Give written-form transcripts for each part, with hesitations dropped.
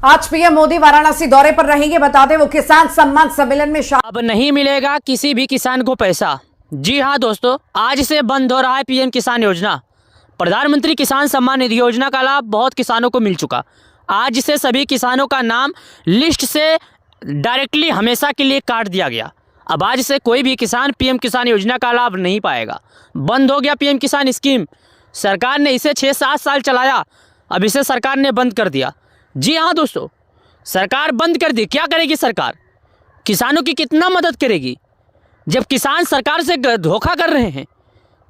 आज पीएम मोदी वाराणसी दौरे पर रहेंगे। बता दें वो किसान सम्मान सम्मेलन में अब नहीं मिलेगा किसी भी किसान को पैसा। जी हाँ दोस्तों, आज से बंद हो रहा है पीएम किसान योजना। प्रधानमंत्री किसान सम्मान निधि योजना का लाभ बहुत किसानों को मिल चुका। आज से सभी किसानों का नाम लिस्ट से डायरेक्टली हमेशा के लिए काट दिया गया। अब आज से कोई भी किसान पीएम किसान योजना का लाभ नहीं पाएगा। बंद हो गया पीएम किसान स्कीम। सरकार ने इसे 6-7 साल चलाया, अब इसे सरकार ने बंद कर दिया। जी हाँ दोस्तों, सरकार बंद कर दी। क्या करेगी सरकार? किसानों की कितना मदद करेगी जब किसान सरकार से धोखा कर रहे हैं?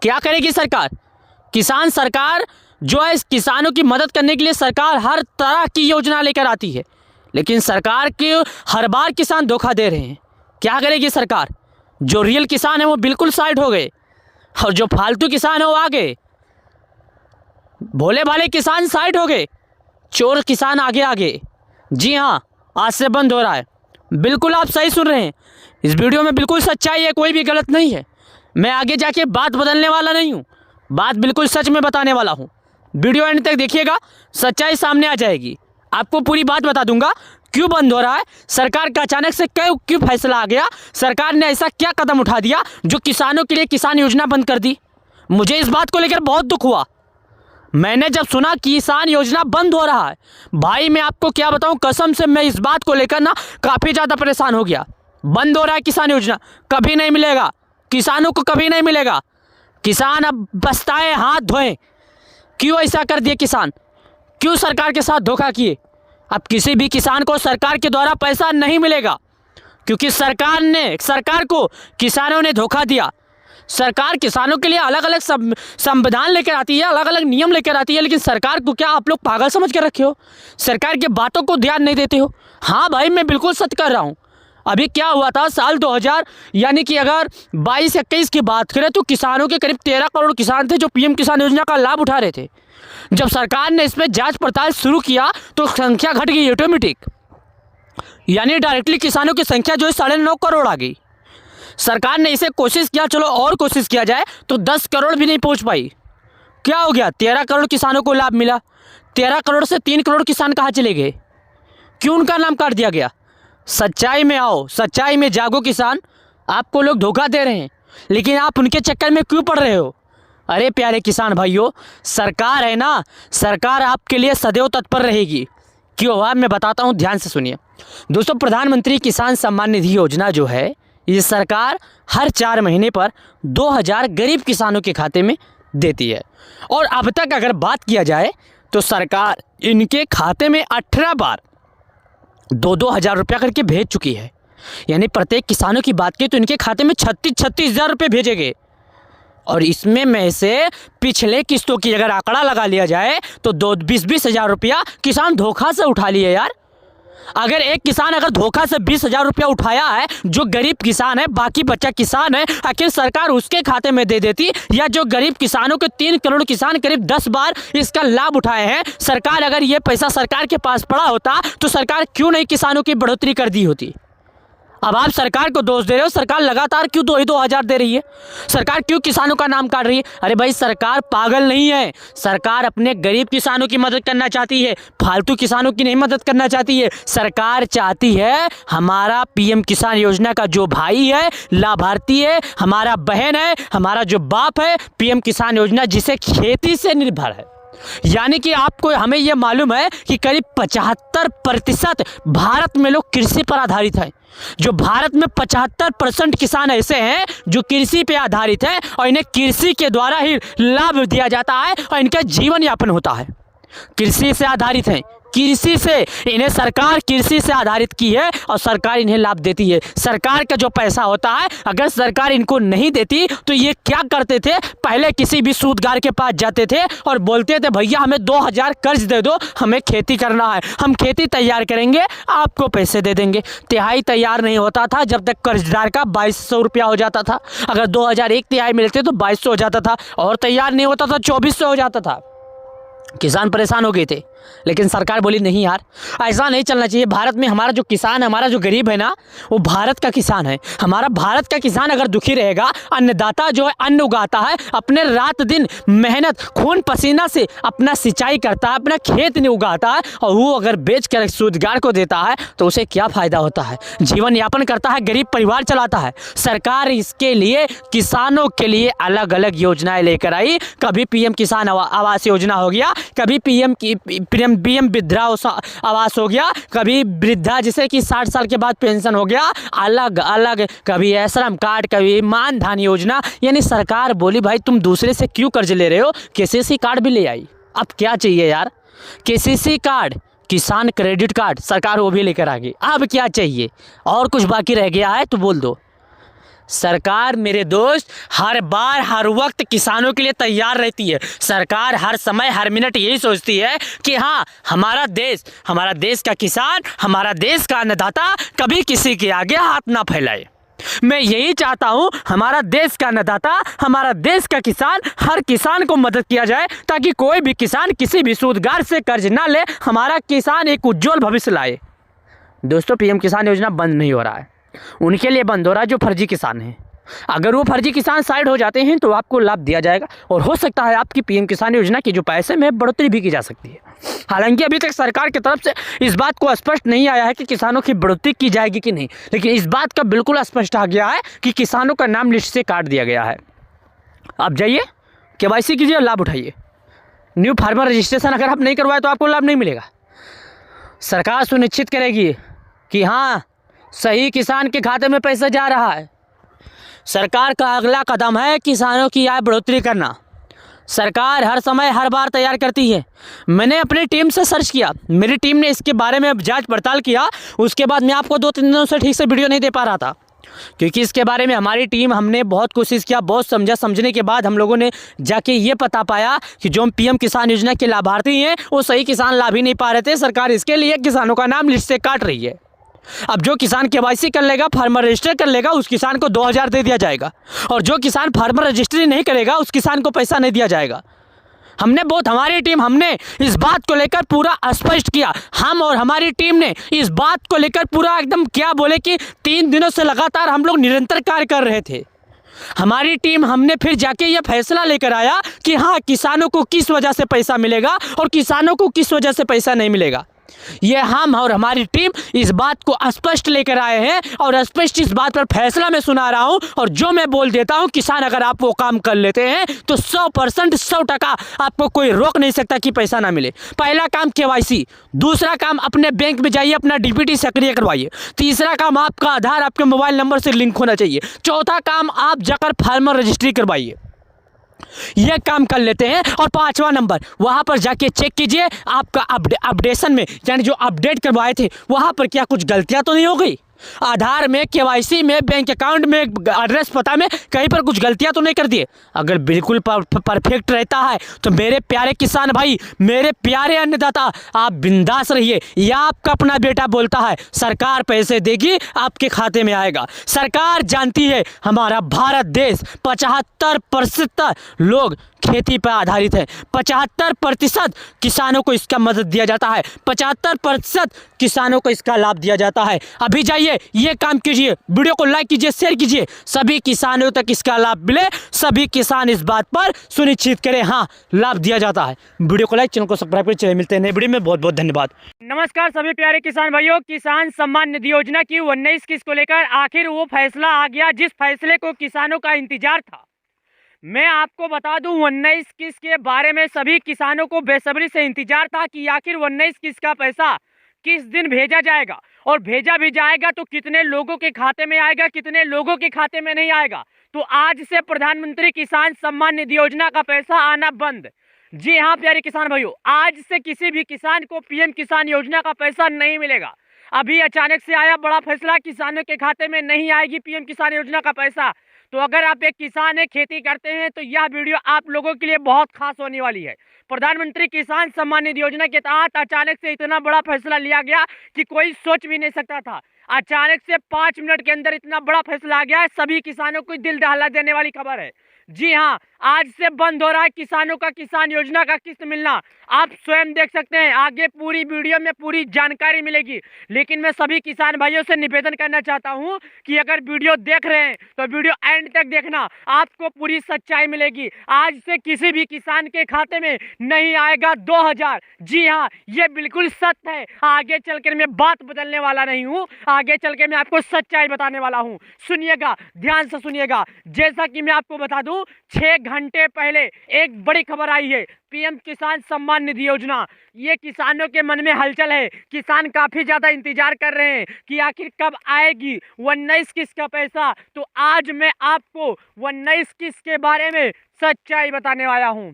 क्या करेगी सरकार? किसान सरकार जो है, किसानों की मदद करने के लिए सरकार हर तरह की योजना लेकर आती है, लेकिन सरकार के हर बार किसान धोखा दे रहे हैं। क्या करेगी सरकार? जो रियल किसान है वो बिल्कुल साइड हो गए और जो फालतू किसान है वो आ गए। भोले भाले किसान साइड हो गए, चोर किसान आगे आगे। जी हाँ, आज से बंद हो रहा है। बिल्कुल आप सही सुन रहे हैं। इस वीडियो में बिल्कुल सच्चाई है, कोई भी गलत नहीं है। मैं आगे जाके बात बदलने वाला नहीं हूँ, बात बिल्कुल सच में बताने वाला हूँ। वीडियो एंड तक देखिएगा, सच्चाई सामने आ जाएगी। आपको पूरी बात बता दूंगा क्यों बंद हो रहा है, सरकार का अचानक से क्यों फैसला आ गया, सरकार ने ऐसा क्या कदम उठा दिया जो किसानों के लिए किसान योजना बंद कर दी। मुझे इस बात को लेकर बहुत दुख हुआ। मैंने जब सुना किसान योजना बंद हो रहा है, भाई मैं आपको क्या बताऊं, कसम से मैं इस बात को लेकर ना काफ़ी ज़्यादा परेशान हो गया। बंद हो रहा है किसान योजना, कभी नहीं मिलेगा किसानों को, कभी नहीं मिलेगा। किसान अब पछताए हाथ धोएं। क्यों ऐसा कर दिए किसान? क्यों सरकार के साथ धोखा किए? अब किसी भी किसान को सरकार के द्वारा पैसा नहीं मिलेगा, क्योंकि सरकार को किसानों ने धोखा दिया। सरकार किसानों के लिए अलग अलग संविधान लेकर आती है, अलग अलग नियम लेकर आती है, लेकिन सरकार को क्या आप लोग पागल समझ के रखे हो? सरकार की बातों को ध्यान नहीं देते हो? हाँ भाई, मैं बिल्कुल सच कर रहा हूँ। अभी क्या हुआ था साल 2000 यानी कि अगर 22-21 की बात करें तो किसानों के करीब 13 करोड़ किसान थे जो पीएम किसान योजना का लाभ उठा रहे थे। जब सरकार ने इसमें जांच पड़ताल शुरू किया तो संख्या घट गई ऑटोमेटिक, यानी डायरेक्टली किसानों की संख्या जो है 9.5 करोड़ आ गई। सरकार ने इसे कोशिश किया, चलो और कोशिश किया जाए, तो 10 करोड़ भी नहीं पहुंच पाई। क्या हो गया? 13 करोड़ किसानों को लाभ मिला। 13 करोड़ से 3 करोड़ किसान कहाँ चले गए? क्यों उनका नाम काट दिया गया? सच्चाई में आओ, सच्चाई में जागो किसान। आपको लोग धोखा दे रहे हैं, लेकिन आप उनके चक्कर में क्यों पड़ रहे हो? अरे प्यारे किसान भाइयों, सरकार है ना, सरकार आपके लिए सदैव तत्पर रहेगी। क्यों? अब मैं बताता हूँ, ध्यान से सुनिए दोस्तों। प्रधानमंत्री किसान सम्मान निधि योजना जो है, ये सरकार हर 4 महीने पर 2000 गरीब किसानों के खाते में देती है। और अब तक अगर बात किया जाए तो सरकार इनके खाते में 18 बार 2-2 हज़ार रुपया करके भेज चुकी है। यानी प्रत्येक किसानों की बात की तो इनके खाते में 36 हज़ार रुपये भेजे गए। और इसमें में से पिछले किस्तों की अगर आंकड़ा लगा लिया जाए तो 20-20 हज़ार रुपया किसान धोखा से उठा लिए यार। अगर एक किसान अगर धोखा से 20 हज़ार रुपया उठाया है, जो गरीब किसान है, बाकी बच्चा किसान है, आखिर सरकार उसके खाते में दे देती, या जो गरीब किसानों के 3 करोड़ किसान करीब 10 बार इसका लाभ उठाए हैं, सरकार अगर ये पैसा सरकार के पास पड़ा होता तो सरकार क्यों नहीं किसानों की बढ़ोतरी कर दी होती? अब आप सरकार को दोष दे रहे हो। सरकार लगातार क्यों 2 हज़ार दे रही है? सरकार क्यों किसानों का नाम काट रही है? अरे भाई, सरकार पागल नहीं है। सरकार अपने गरीब किसानों की मदद करना चाहती है, फालतू किसानों की नहीं मदद करना चाहती है। सरकार चाहती है हमारा पीएम किसान योजना का जो भाई है, लाभार्थी है, हमारा बहन है, हमारा जो बाप है, पीएम किसान योजना जिसे खेती से निर्भर है। यानी कि आपको हमें यह मालूम है कि करीब 75% भारत में लोग कृषि पर आधारित हैं। जो भारत में 75% किसान ऐसे हैं जो कृषि पे आधारित हैं और इन्हें कृषि के द्वारा ही लाभ दिया जाता है और इनका जीवन यापन होता है। कृषि से आधारित हैं, कृषि से इन्हें सरकार कृषि से आधारित की है और सरकार इन्हें लाभ देती है। सरकार का जो पैसा होता है, अगर सरकार इनको नहीं देती तो ये क्या करते थे? पहले किसी भी सूदगार के पास जाते थे और बोलते थे भैया हमें 2000 कर्ज दे दो, हमें खेती करना है, हम खेती तैयार करेंगे, आपको पैसे दे देंगे। तिहाई तैयार नहीं होता था जब तक कर्जदार का 2200 रुपया हो जाता था। अगर 2000 एक तिहाई मिलते तो 2200 हो जाता था, और तैयार नहीं होता था 2400 हो जाता था। किसान परेशान हो गए थे। लेकिन सरकार बोली नहीं यार, ऐसा नहीं चलना चाहिए। भारत में हमारा जो किसान है, हमारा जो गरीब है ना, वो भारत का किसान है। हमारा भारत का किसान अगर दुखी रहेगा, अन्नदाता जो है अन्न उगाता है, अपने रात दिन मेहनत खून पसीना से अपना सिंचाई करता है, अपना खेत नहीं उगाता है, और वो अगर बेच कर रोजगार को देता है तो उसे क्या फ़ायदा होता है? जीवन यापन करता है, गरीब परिवार चलाता है। सरकार इसके लिए किसानों के लिए अलग अलग योजनाएं लेकर आई। कभी पीएम किसान आवास योजना हो गया, कभी पीएम वृद्धा आवास हो गया, कभी वृद्धा जिसे कि 60 साल के बाद पेंशन हो गया, अलग अलग, कभी श्रम कार्ड, कभी मानधन योजना। यानी सरकार बोली भाई तुम दूसरे से क्यों कर्ज ले रहे हो? केसीसी कार्ड भी ले आई। अब क्या चाहिए यार? केसीसी कार्ड, किसान क्रेडिट कार्ड, सरकार वो भी लेकर आ गई। अब क्या चाहिए? और कुछ बाकी रह गया है तो बोल दो। सरकार मेरे दोस्त हर बार हर वक्त किसानों के लिए तैयार रहती है। सरकार हर समय हर मिनट यही सोचती है कि हाँ, हमारा देश का किसान, हमारा देश का अन्नदाता कभी किसी के आगे हाथ ना फैलाए। मैं यही चाहता हूं, हमारा देश का अन्नदाता, हमारा देश का किसान, हर किसान को मदद किया जाए, ताकि कोई भी किसान किसी भी सूदगार से कर्ज ना ले, हमारा किसान एक उज्जवल भविष्य लाए। दोस्तों, पीएम किसान योजना बंद नहीं हो रहा है, उनके लिए बंद हो रहा है जो फर्जी किसान हैं। अगर वो फर्जी किसान साइड हो जाते हैं तो आपको लाभ दिया जाएगा, और हो सकता है आपकी पीएम किसान योजना की जो पैसे में बढ़ोतरी भी की जा सकती है। हालांकि अभी तक सरकार की तरफ से इस बात को स्पष्ट नहीं आया है कि किसानों की बढ़ोतरी की जाएगी कि नहीं, लेकिन इस बात का बिल्कुल स्पष्ट आ गया है कि किसानों का नाम लिस्ट से काट दिया गया है। आप जाइए, केवाईसी कीजिए और लाभ उठाइए। न्यू फार्मर रजिस्ट्रेशन अगर आप नहीं करवाए तो आपको लाभ नहीं मिलेगा। सरकार सुनिश्चित करेगी कि हाँ, सही किसान के खाते में पैसा जा रहा है। सरकार का अगला कदम है किसानों की आय बढ़ोतरी करना। सरकार हर समय हर बार तैयार करती है। मैंने अपनी टीम से सर्च किया, मेरी टीम ने इसके बारे में जांच पड़ताल किया। उसके बाद मैं आपको 2-3 दिनों से ठीक से वीडियो नहीं दे पा रहा था, क्योंकि इसके बारे में हमारी टीम, हमने बहुत कोशिश किया, बहुत समझा। समझने के बाद हम लोगों ने जाके ये पता पाया कि जो पीएम किसान योजना के लाभार्थी हैं वो सही किसान लाभ ही नहीं पा रहे थे। सरकार इसके लिए किसानों का नाम लिस्ट से काट रही है। अब जो किसान केवाईसी कर लेगा, फार्मर रजिस्टर कर लेगा, उस किसान को 2000 दे दिया जाएगा, और जो किसान फार्मर रजिस्ट्री नहीं करेगा उस किसान को पैसा नहीं दिया जाएगा। हमारी टीम, हमने इस बात को लेकर पूरा स्पष्ट किया। हम और हमारी टीम ने इस बात को लेकर पूरा एकदम क्या बोले कि 3 दिनों से लगातार हम लोग निरंतर कार्य कर रहे थे। हमारी टीम, हमने फिर जाके ये फैसला लेकर आया कि हाँ, किसानों को किस वजह से पैसा मिलेगा और किसानों को किस वजह से पैसा नहीं मिलेगा। ये हम और हमारी टीम इस बात को स्पष्ट लेकर आए हैं, और स्पष्ट इस बात पर फैसला मैं सुना रहा हूं। और जो मैं बोल देता हूं, किसान अगर आप वो काम कर लेते हैं तो 100% 100% आपको कोई रोक नहीं सकता कि पैसा ना मिले। पहला काम केवाईसी, दूसरा काम अपने बैंक में जाइए, अपना डीपीटी सक्रिय करवाइए, तीसरा काम आपका आधार आपके मोबाइल नंबर से लिंक होना चाहिए, चौथा काम आप जाकर फार्मर रजिस्ट्री करवाइए। ये काम कर लेते हैं। और 5वां नंबर, वहां पर जाके चेक कीजिए आपका अपडेशन में, यानी जो अपडेट करवाए थे वहां पर क्या कुछ गलतियां तो नहीं हो गई। आधार में, केवाईसी में, बैंक अकाउंट में, एड्रेस पता में कहीं पर कुछ गलतियां तो नहीं कर दिए। अगर बिल्कुल परफेक्ट रहता है तो मेरे प्यारे किसान भाई, मेरे प्यारे अन्नदाता, आप बिंदास रहिए। यह आपका अपना बेटा बोलता है, सरकार पैसे देगी, आपके खाते में आएगा। सरकार जानती है हमारा भारत देश 75% लोग खेती पर आधारित है, 75% किसानों को इसका मदद दिया जाता है, 75% किसानों को इसका लाभ दिया जाता है। अभी जाइए, ये काम कीजिए, वीडियो को लाइक कीजिए, शेयर कीजिए, सभी किसानों तक इसका लाभ मिले, सभी किसान इस बात पर सुनिश्चित करें हाँ, लाभ दिया जाता है। वीडियो को लाइक, चैनल को सब्सक्राइब करें। चलिए मिलते हैं नए वीडियो में, बहुत बहुत धन्यवाद। नमस्कार सभी प्यारे किसान भाइयों, किसान सम्मान निधि योजना की 19 किस्त को लेकर आखिर वो फैसला आ गया जिस फैसले को किसानों का इंतजार था। मैं आपको बता दूं, 19 किस्त के बारे में सभी किसानों को बेसब्री से इंतजार था कि आखिर 19 किस्त का पैसा किस दिन भेजा जाएगा, और भेजा भी जाएगा तो कितने लोगों के खाते में आएगा, कितने लोगों के खाते में नहीं आएगा। तो आज से प्रधानमंत्री किसान सम्मान निधि योजना का पैसा आना बंद। जी हाँ प्यारे किसान भाइयों, आज से किसी भी किसान को पीएम किसान योजना का पैसा नहीं मिलेगा। अभी अचानक से आया बड़ा फैसला, किसानों के खाते में नहीं आएगी पीएम किसान योजना का पैसा। तो अगर आप एक किसान है, खेती करते हैं, तो यह वीडियो आप लोगों के लिए बहुत खास होने वाली है। प्रधानमंत्री किसान सम्मान निधि योजना के तहत अचानक से इतना बड़ा फैसला लिया गया कि कोई सोच भी नहीं सकता था। अचानक से 5 मिनट के अंदर इतना बड़ा फैसला आ गया है, सभी किसानों को दिल दहला देने वाली खबर है। जी हाँ, आज से बंद हो रहा है किसानों का किसान योजना का किस्त मिलना। आप स्वयं देख सकते हैं, आगे पूरी वीडियो में पूरी जानकारी मिलेगी। लेकिन मैं सभी किसान भाइयों से निवेदन करना चाहता हूं कि अगर वीडियो देख रहे हैं तो वीडियो एंड तक देखना, आपको पूरी सच्चाई मिलेगी। आज से किसी भी किसान के खाते में नहीं आएगा 2000। जी हाँ, ये बिल्कुल सत्य है। आगे चलकर मैं बात बदलने वाला नहीं हूँ, आगे चल के मैं आपको सच्चाई बताने वाला हूँ। सुनिएगा, ध्यान से सुनिएगा। जैसा कि मैं आपको बता दूं, 6 घंटे पहले एक बड़ी खबर आई है, पीएम किसान सम्मान निधि योजना। ये किसानों के मन में हलचल है, किसान काफी ज्यादा इंतजार कर रहे हैं कि आखिर कब आएगी 19 किस्त का पैसा। तो आज मैं आपको 19 किस्त के बारे में सच्चाई बताने वाला हूं।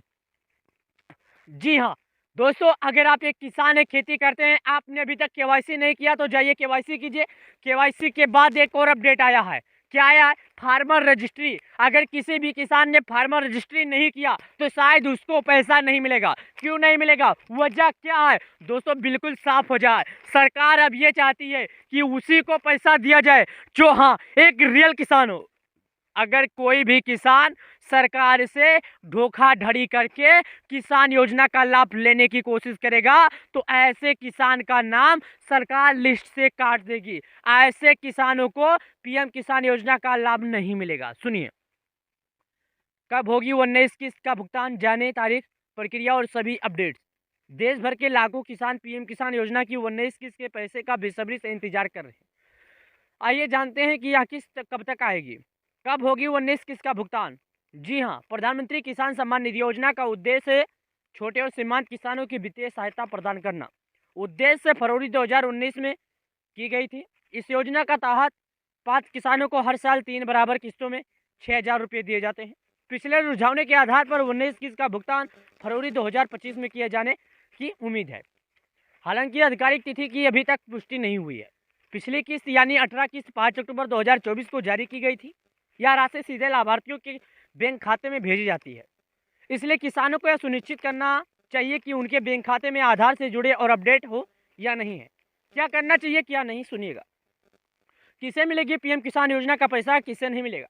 जी हाँ दोस्तों, अगर आप एक किसान है, खेती करते हैं, आपने अभी तक केवाईसी नहीं किया तो जाइए केवाईसी कीजिए। केवाईसी के बाद एक और अपडेट आया है। क्या आया है? Farmer registry. अगर किसी भी किसान ने फार्मर रजिस्ट्री नहीं किया तो शायद उसको पैसा नहीं मिलेगा। क्यों नहीं मिलेगा? वजह क्या है दोस्तों? बिल्कुल साफ हो जाए। सरकार अब ये चाहती है कि उसी को पैसा दिया जाए जो हाँ एक रियल किसान हो। अगर कोई भी किसान सरकार से धोखाधड़ी करके किसान योजना का लाभ लेने की कोशिश करेगा तो ऐसे किसान का नाम सरकार लिस्ट से काट देगी। ऐसे किसानों को पीएम किसान योजना का लाभ नहीं मिलेगा। सुनिए, कब होगी 19 किस्त का भुगतान, जाने तारीख, प्रक्रिया और सभी अपडेट्स। देश भर के लाखों किसान पीएम किसान योजना की 19 किस्त के पैसे का बेसब्री से इंतजार कर रहे हैं। आइए जानते हैं कि यह किस्त कब तक आएगी, कब होगी 19 किस्त का भुगतान। जी हाँ, प्रधानमंत्री किसान सम्मान निधि योजना का उद्देश्य छोटे और सीमांत किसानों की वित्तीय सहायता प्रदान करना। उद्देश्य फरवरी 2019 में की गई थी। इस योजना का तहत 5 किसानों को हर साल 3 बराबर किस्तों में 6000 रुपये दिए जाते हैं। पिछले रुझानों के आधार पर 19 किस्त का भुगतान फरवरी 2025 में किए जाने की उम्मीद है। हालांकि आधिकारिक तिथि की अभी तक पुष्टि नहीं हुई है। पिछली किस्त यानी 18 किस्त 5 अक्टूबर 2024 को जारी की गई थी। यह राशि सीधे लाभार्थियों के बैंक खाते में भेजी जाती है। इसलिए किसानों को यह सुनिश्चित करना चाहिए कि उनके बैंक खाते में आधार से जुड़े और अपडेट हो या नहीं है। क्या करना चाहिए क्या नहीं, सुनिएगा। किसे मिलेगी पीएम किसान योजना का पैसा, किसे नहीं मिलेगा?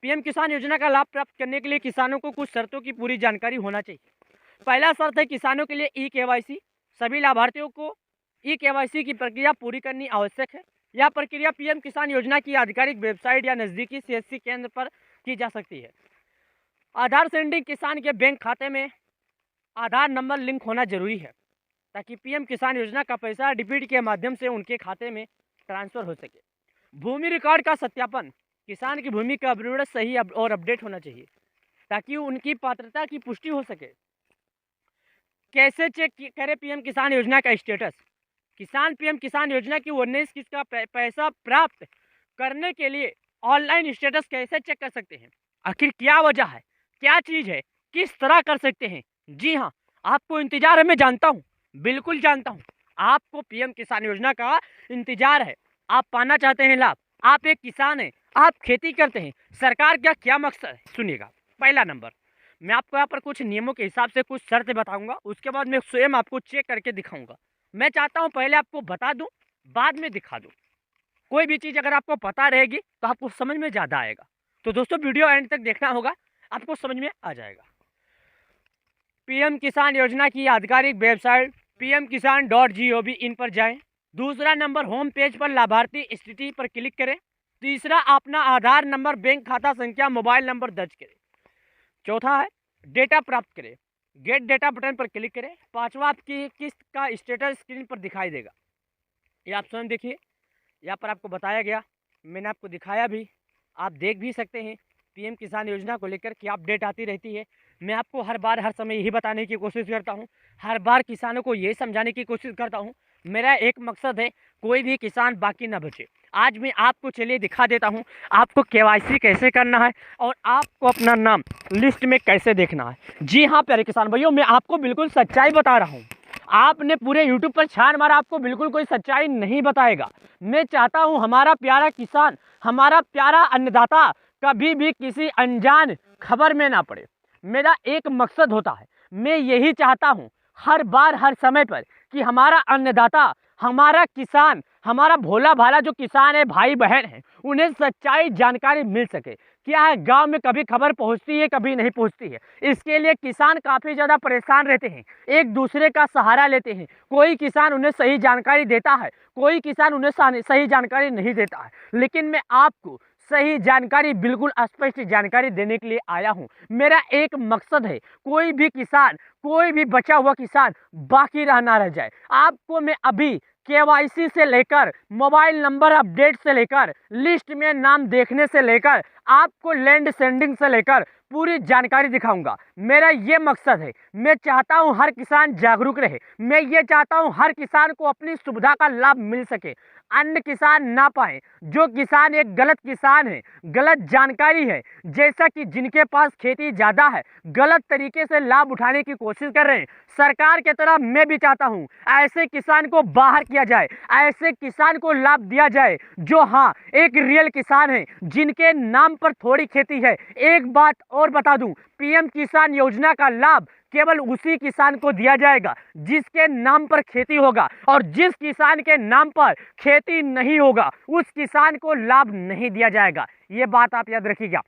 पीएम किसान योजना का लाभ प्राप्त करने के लिए किसानों को कुछ शर्तों की पूरी जानकारी होना चाहिए। पहला शर्त है किसानों के लिए ई-केवाईसी। सभी लाभार्थियों को ई-केवाईसी की प्रक्रिया पूरी करनी आवश्यक है। यह प्रक्रिया पीएम किसान योजना की आधिकारिक वेबसाइट या नज़दीकी सीएससी केंद्र पर की जा सकती है। आधार सेंडिंग, किसान के बैंक खाते में आधार नंबर लिंक होना जरूरी है ताकि पीएम किसान योजना का पैसा डीबीटी के माध्यम से उनके खाते में ट्रांसफर हो सके। भूमि रिकॉर्ड का सत्यापन, किसान की भूमि का विवरण सही और अपडेट होना चाहिए ताकि उनकी पात्रता की पुष्टि हो सके। कैसे चेक करें पीएम किसान योजना का स्टेटस? किसान पीएम किसान योजना की 19 किस्त का पैसा प्राप्त करने के लिए ऑनलाइन स्टेटस कैसे चेक कर सकते हैं? आखिर क्या वजह है, क्या चीज़ है, किस तरह कर सकते हैं? जी हाँ, आपको इंतजार है, मैं जानता हूँ, बिल्कुल जानता हूँ। आपको पीएम किसान योजना का इंतजार है, आप पाना चाहते हैं लाभ। आप एक किसान हैं, आप खेती करते हैं। सरकार का क्या मकसद है, सुनिएगा। पहला नंबर, मैं आपको यहाँ पर कुछ नियमों के हिसाब से कुछ शर्तें बताऊंगा, उसके बाद मैं स्वयं आपको चेक करके दिखाऊंगा। मैं चाहता हूँ पहले आपको बता दूं, बाद में दिखा दूं। कोई भी चीज़ अगर आपको पता रहेगी तो आपको समझ में ज़्यादा आएगा। तो दोस्तों वीडियो एंड तक देखना होगा, आपको समझ में आ जाएगा। पीएम किसान योजना की आधिकारिक वेबसाइट pmkisan.gov इन पर जाएं। दूसरा नंबर, होम पेज पर लाभार्थी स्थिति पर क्लिक करें। तीसरा, अपना आधार नंबर, बैंक खाता संख्या, मोबाइल नंबर दर्ज करें। चौथा है डेटा प्राप्त करें, गेट डेटा बटन पर क्लिक करें। पांचवा, आपकी किस्त का स्टेटस स्क्रीन पर दिखाई देगा। ये आप स्वयं देखिए, यहाँ पर आपको बताया गया, मैंने आपको दिखाया भी, आप देख भी सकते हैं। पीएम किसान योजना को लेकर क्या अपडेट आती रहती है। मैं आपको हर बार हर समय यही बताने की कोशिश करता हूँ, हर बार किसानों को ये समझाने की कोशिश करता हूँ। मेरा एक मकसद है, कोई भी किसान बाकी ना बचे। आज मैं आपको चलिए दिखा देता हूँ आपको केवाईसी कैसे करना है और आपको अपना नाम लिस्ट में कैसे देखना है। जी हाँ प्यारे किसान भाइयों, मैं आपको बिल्कुल सच्चाई बता रहा हूँ। आपने पूरे यूट्यूब पर छान मारा, आपको बिल्कुल कोई सच्चाई नहीं बताएगा। मैं चाहता हूँ हमारा प्यारा किसान, हमारा प्यारा अन्नदाता कभी भी किसी अनजान खबर में ना पड़े। मेरा एक मकसद होता है, मैं यही चाहता हूँ हर बार हर समय पर कि हमारा अन्नदाता, हमारा किसान, हमारा भोला भाला जो किसान है, भाई बहन है, उन्हें सच्चाई जानकारी मिल सके। क्या है, गांव में कभी खबर पहुंचती है, कभी नहीं पहुंचती है। इसके लिए किसान काफ़ी ज़्यादा परेशान रहते हैं, एक दूसरे का सहारा लेते हैं। कोई किसान उन्हें सही जानकारी देता है, कोई किसान उन्हें सही जानकारी नहीं देता है। लेकिन मैं आपको सही जानकारी, बिल्कुल स्पष्ट जानकारी देने के लिए आया हूं। मेरा एक मकसद है, कोई भी किसान, कोई भी बचा हुआ किसान बाकी ना रह जाए। आपको मैं अभी KYC से लेकर, मोबाइल नंबर अपडेट से लेकर, लिस्ट में नाम देखने से लेकर, आपको लैंड सेंडिंग से लेकर पूरी जानकारी दिखाऊंगा। मेरा ये मकसद है, मैं चाहता हूं हर किसान जागरूक रहे। मैं ये चाहता हूं हर किसान को अपनी सुविधा का लाभ मिल सके, अन्य किसान ना पाए। जो किसान एक गलत किसान है, गलत जानकारी है, जैसा कि जिनके पास खेती ज़्यादा है, गलत तरीके से लाभ उठाने की कोशिश कर रहे हैं, सरकार की तरह मैं भी चाहता हूं ऐसे किसान को बाहर किया जाए, ऐसे किसान को लाभ दिया जाए जो हाँ एक रियल किसान है, जिनके नाम पर थोड़ी खेती है। एक बात और बता दूं, PM किसान योजना का लाभ केवल उसी किसान को दिया जाएगा जिसके नाम पर खेती होगा, और जिस किसान के नाम पर खेती नहीं होगा उस किसान को लाभ नहीं दिया जाएगा। ये बात आप याद रखिएगा।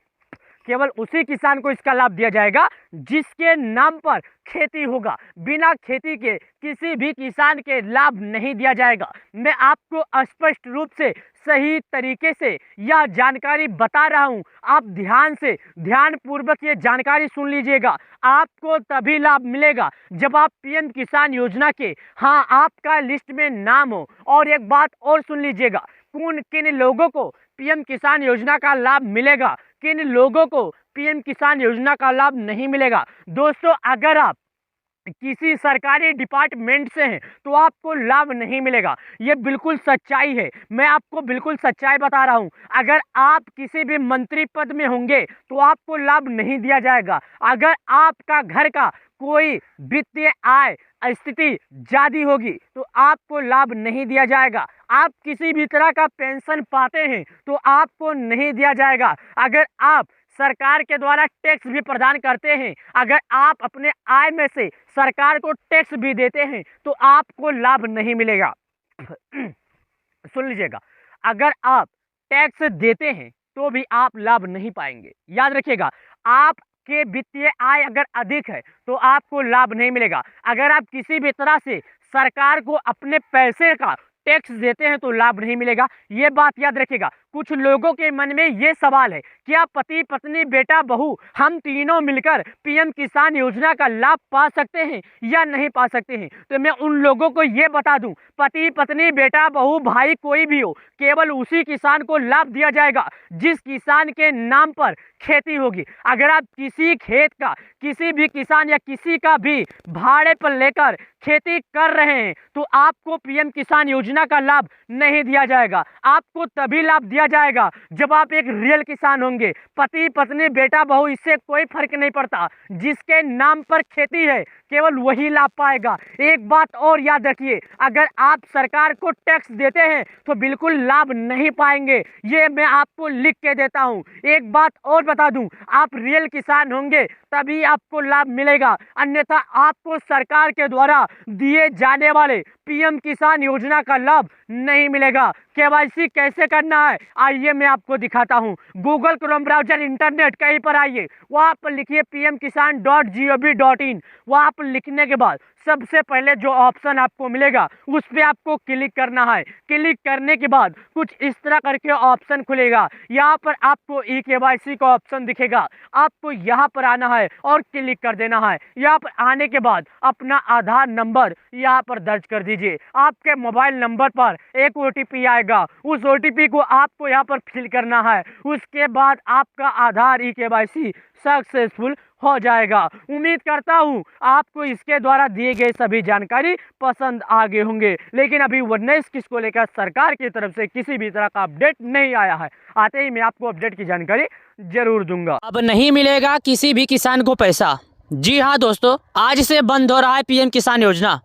केवल उसी किसान को इसका लाभ दिया जाएगा जिसके नाम पर खेती होगा। बिना खेती के किसी भी किसान के लाभ नहीं दिया जाएगा। मैं आपको स्पष्ट रूप से, सही तरीके से यह जानकारी बता रहा हूं। आप ध्यान पूर्वक ये जानकारी सुन लीजिएगा। आपको तभी लाभ मिलेगा जब आप PM किसान योजना के, हाँ, आपका लिस्ट में नाम हो। और एक बात और सुन लीजिएगा, किन लोगों को PM किसान योजना का लाभ मिलेगा, किन लोगों को PM किसान योजना का लाभ नहीं मिलेगा। दोस्तों, अगर आप किसी सरकारी डिपार्टमेंट से हैं तो आपको लाभ नहीं मिलेगा। ये बिल्कुल सच्चाई है, मैं आपको बिल्कुल सच्चाई बता रहा हूँ। अगर आप किसी भी मंत्री पद में होंगे तो आपको लाभ नहीं दिया जाएगा। अगर आपका घर का कोई वित्तीय आय स्थिति ज़्यादा होगी तो आपको लाभ नहीं दिया जाएगा। आप किसी भी तरह का पेंशन पाते हैं तो आपको नहीं दिया जाएगा। अगर आप सरकार के द्वारा टैक्स भी प्रदान करते हैं, अगर आप अपने आय में से सरकार को टैक्स भी देते हैं तो आपको लाभ नहीं मिलेगा। सुन लीजिएगा, अगर आप टैक्स देते हैं तो भी आप लाभ नहीं पाएंगे। याद रखिएगा, आपके वित्तीय आय अगर अधिक है तो आपको लाभ नहीं मिलेगा। अगर आप किसी भी तरह से सरकार को अपने पैसे का टैक्स देते हैं तो लाभ नहीं मिलेगा। ये बात याद रखिएगा। कुछ लोगों के मन में ये सवाल है, क्या पति पत्नी बेटा बहू हम तीनों मिलकर PM किसान योजना का लाभ पा सकते हैं या नहीं पा सकते हैं? तो मैं उन लोगों को ये बता दूं, पति पत्नी बेटा बहू भाई कोई भी हो, केवल उसी किसान को लाभ दिया जाएगा जिस किसान के नाम पर खेती होगी। अगर आप किसी खेत का, किसी भी किसान या किसी का भी भाड़े पर लेकर खेती कर रहे हैं तो आपको PM किसान योजना का लाभ नहीं दिया जाएगा। आपको तभी लाभ दिया जाएगा जब आप एक रियल किसान होंगे। पति पत्नी बेटा बहू इससे कोई फर्क नहीं पड़ता, जिसके नाम पर खेती है केवल वही लाभ पाएगा। एक बात और याद रखिए, अगर आप सरकार को टैक्स देते हैं तो बिल्कुल लाभ नहीं पाएंगे। ये मैं आपको लिख के देता हूँ। एक बात और बता दूं, आप रियल किसान होंगे तभी आपको लाभ मिलेगा, अन्यथा आपको सरकार के द्वारा दिए जाने वाले PM किसान योजना का लाभ नहीं मिलेगा। KYC कैसे करना है आइए मैं आपको दिखाता हूँ। गूगल क्रोम ब्राउजर, इंटरनेट कहीं पर आइए, वहाँ पर लिखिए pmkisan.gov.in। वहाँ पर लिखने के बाद सबसे पहले जो ऑप्शन आपको मिलेगा उस पर आपको क्लिक करना है। क्लिक करने के बाद कुछ इस तरह करके ऑप्शन खुलेगा। यहाँ पर आपको eKYC का ऑप्शन दिखेगा, आपको यहाँ पर आना है और क्लिक कर देना है। यहाँ पर आने के बाद अपना आधार नंबर यहाँ पर दर्ज कर दीजिए। आपके मोबाइल नंबर पर एक OTP आएगा, उस OTP को आपको यहाँ पर फिल करना है। उसके बाद आपका आधार eKYC सक्सेसफुल हो जाएगा। उम्मीद करता हूँ आपको इसके द्वारा दिए गए सभी जानकारी पसंद आ गए होंगे। लेकिन अभी 19 किस्त को लेकर सरकार की तरफ से किसी भी तरह का अपडेट नहीं आया है। आते ही मैं आपको अपडेट की जानकारी जरूर दूंगा। अब नहीं मिलेगा किसी भी किसान को पैसा। जी हाँ दोस्तों, आज से बंद हो रहा है PM किसान योजना।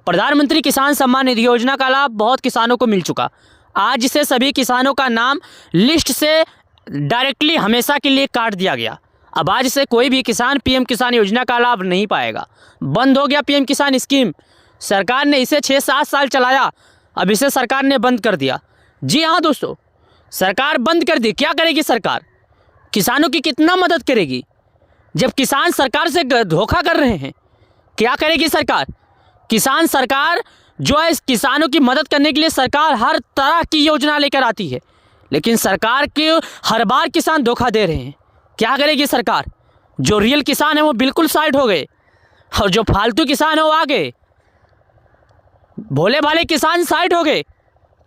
प्रधानमंत्री किसान सम्मान निधि योजना का लाभ बहुत किसानों को मिल चुका। आज से सभी किसानों का नाम लिस्ट से डायरेक्टली हमेशा के लिए काट दिया गया। अब आज से कोई भी किसान PM किसान योजना का लाभ नहीं पाएगा। बंद हो गया PM किसान स्कीम। सरकार ने इसे 6-7 साल चलाया, अब इसे सरकार ने बंद कर दिया। जी हाँ दोस्तों, सरकार बंद कर दी। क्या करेगी सरकार? किसानों की कितना मदद करेगी जब किसान सरकार से धोखा कर रहे हैं? क्या करेगी सरकार? किसान सरकार जो है, किसानों की मदद करने के लिए सरकार हर तरह की योजना लेकर आती है, लेकिन सरकार के हर बार किसान धोखा दे रहे हैं। क्या करेगी सरकार? जो रियल किसान है वो बिल्कुल साइड हो गए और जो फालतू किसान है वो आ गए। भोले भाले किसान साइड हो गए,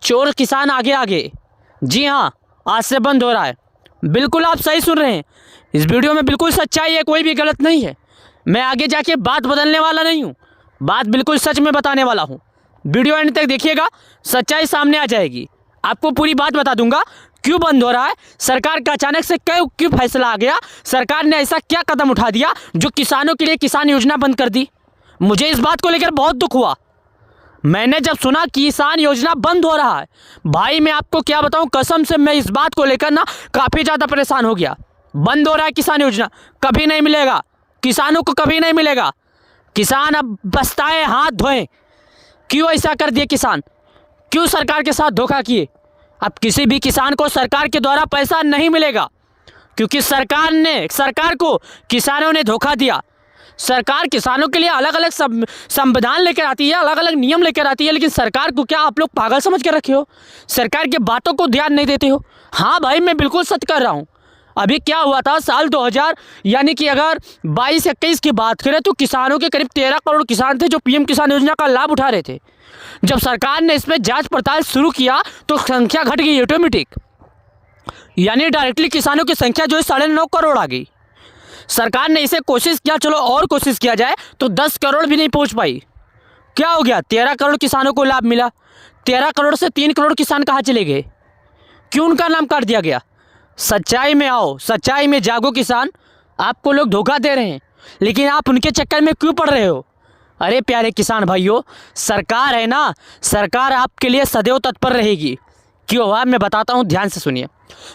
चोर किसान आगे आगे। जी हाँ, आज से बंद हो रहा है। बिल्कुल आप सही सुन रहे हैं। इस वीडियो में बिल्कुल सच्चाई है, कोई भी गलत नहीं है। मैं आगे जाके बात बदलने वाला नहीं हूँ, बात बिल्कुल सच में बताने वाला हूँ। वीडियो एंड तक देखिएगा, सच्चाई सामने आ जाएगी। आपको पूरी बात बता दूंगा क्यों बंद हो रहा है, सरकार का अचानक से क्यों फैसला आ गया, सरकार ने ऐसा क्या कदम उठा दिया जो किसानों के लिए किसान योजना बंद कर दी। मुझे इस बात को लेकर बहुत दुख हुआ। मैंने जब सुना किसान योजना बंद हो रहा है, भाई मैं आपको क्या बताऊं, कसम से मैं इस बात को लेकर ना काफ़ी ज़्यादा परेशान हो गया। बंद हो रहा है किसान योजना, कभी नहीं मिलेगा किसानों को, कभी नहीं मिलेगा। किसान अब पछताए, हाथ धोएं। क्यों ऐसा कर दिए किसान? क्यों सरकार के साथ धोखा किए? अब किसी भी किसान को सरकार के द्वारा पैसा नहीं मिलेगा, क्योंकि सरकार को किसानों ने धोखा दिया। सरकार किसानों के लिए अलग अलग संविधान लेकर आती है, अलग अलग नियम लेकर आती है, लेकिन सरकार को क्या आप लोग पागल समझ कर रखे हो? सरकार की बातों को ध्यान नहीं देते हो? हाँ भाई, मैं बिल्कुल सच कर रहा हूँ। अभी क्या हुआ था साल 2000 यानी कि अगर 22-21 की बात करें तो किसानों के करीब 13 करोड़ किसान थे जो पीएम किसान योजना का लाभ उठा रहे थे। जब सरकार ने इसमें जांच पड़ताल शुरू किया तो संख्या घट गई ऑटोमेटिक, यानी डायरेक्टली किसानों की संख्या जो है 9.5 करोड़ आ गई। सरकार ने इसे कोशिश किया, चलो और कोशिश किया जाए, तो 10 करोड़ भी नहीं पहुंच पाई। क्या हो गया? 13 करोड़ किसानों को लाभ मिला। 13 करोड़ से 3 करोड़ किसान कहाँ चले गए? क्यों उनका नाम काट दिया गया? सच्चाई में आओ, सच्चाई में जागो किसान। आपको लोग धोखा दे रहे हैं, लेकिन आप उनके चक्कर में क्यों पड़ रहे हो? अरे प्यारे किसान भाइयों, सरकार है ना, सरकार आपके लिए सदैव तत्पर रहेगी। क्यों हुआ मैं बताता हूँ, ध्यान से सुनिए।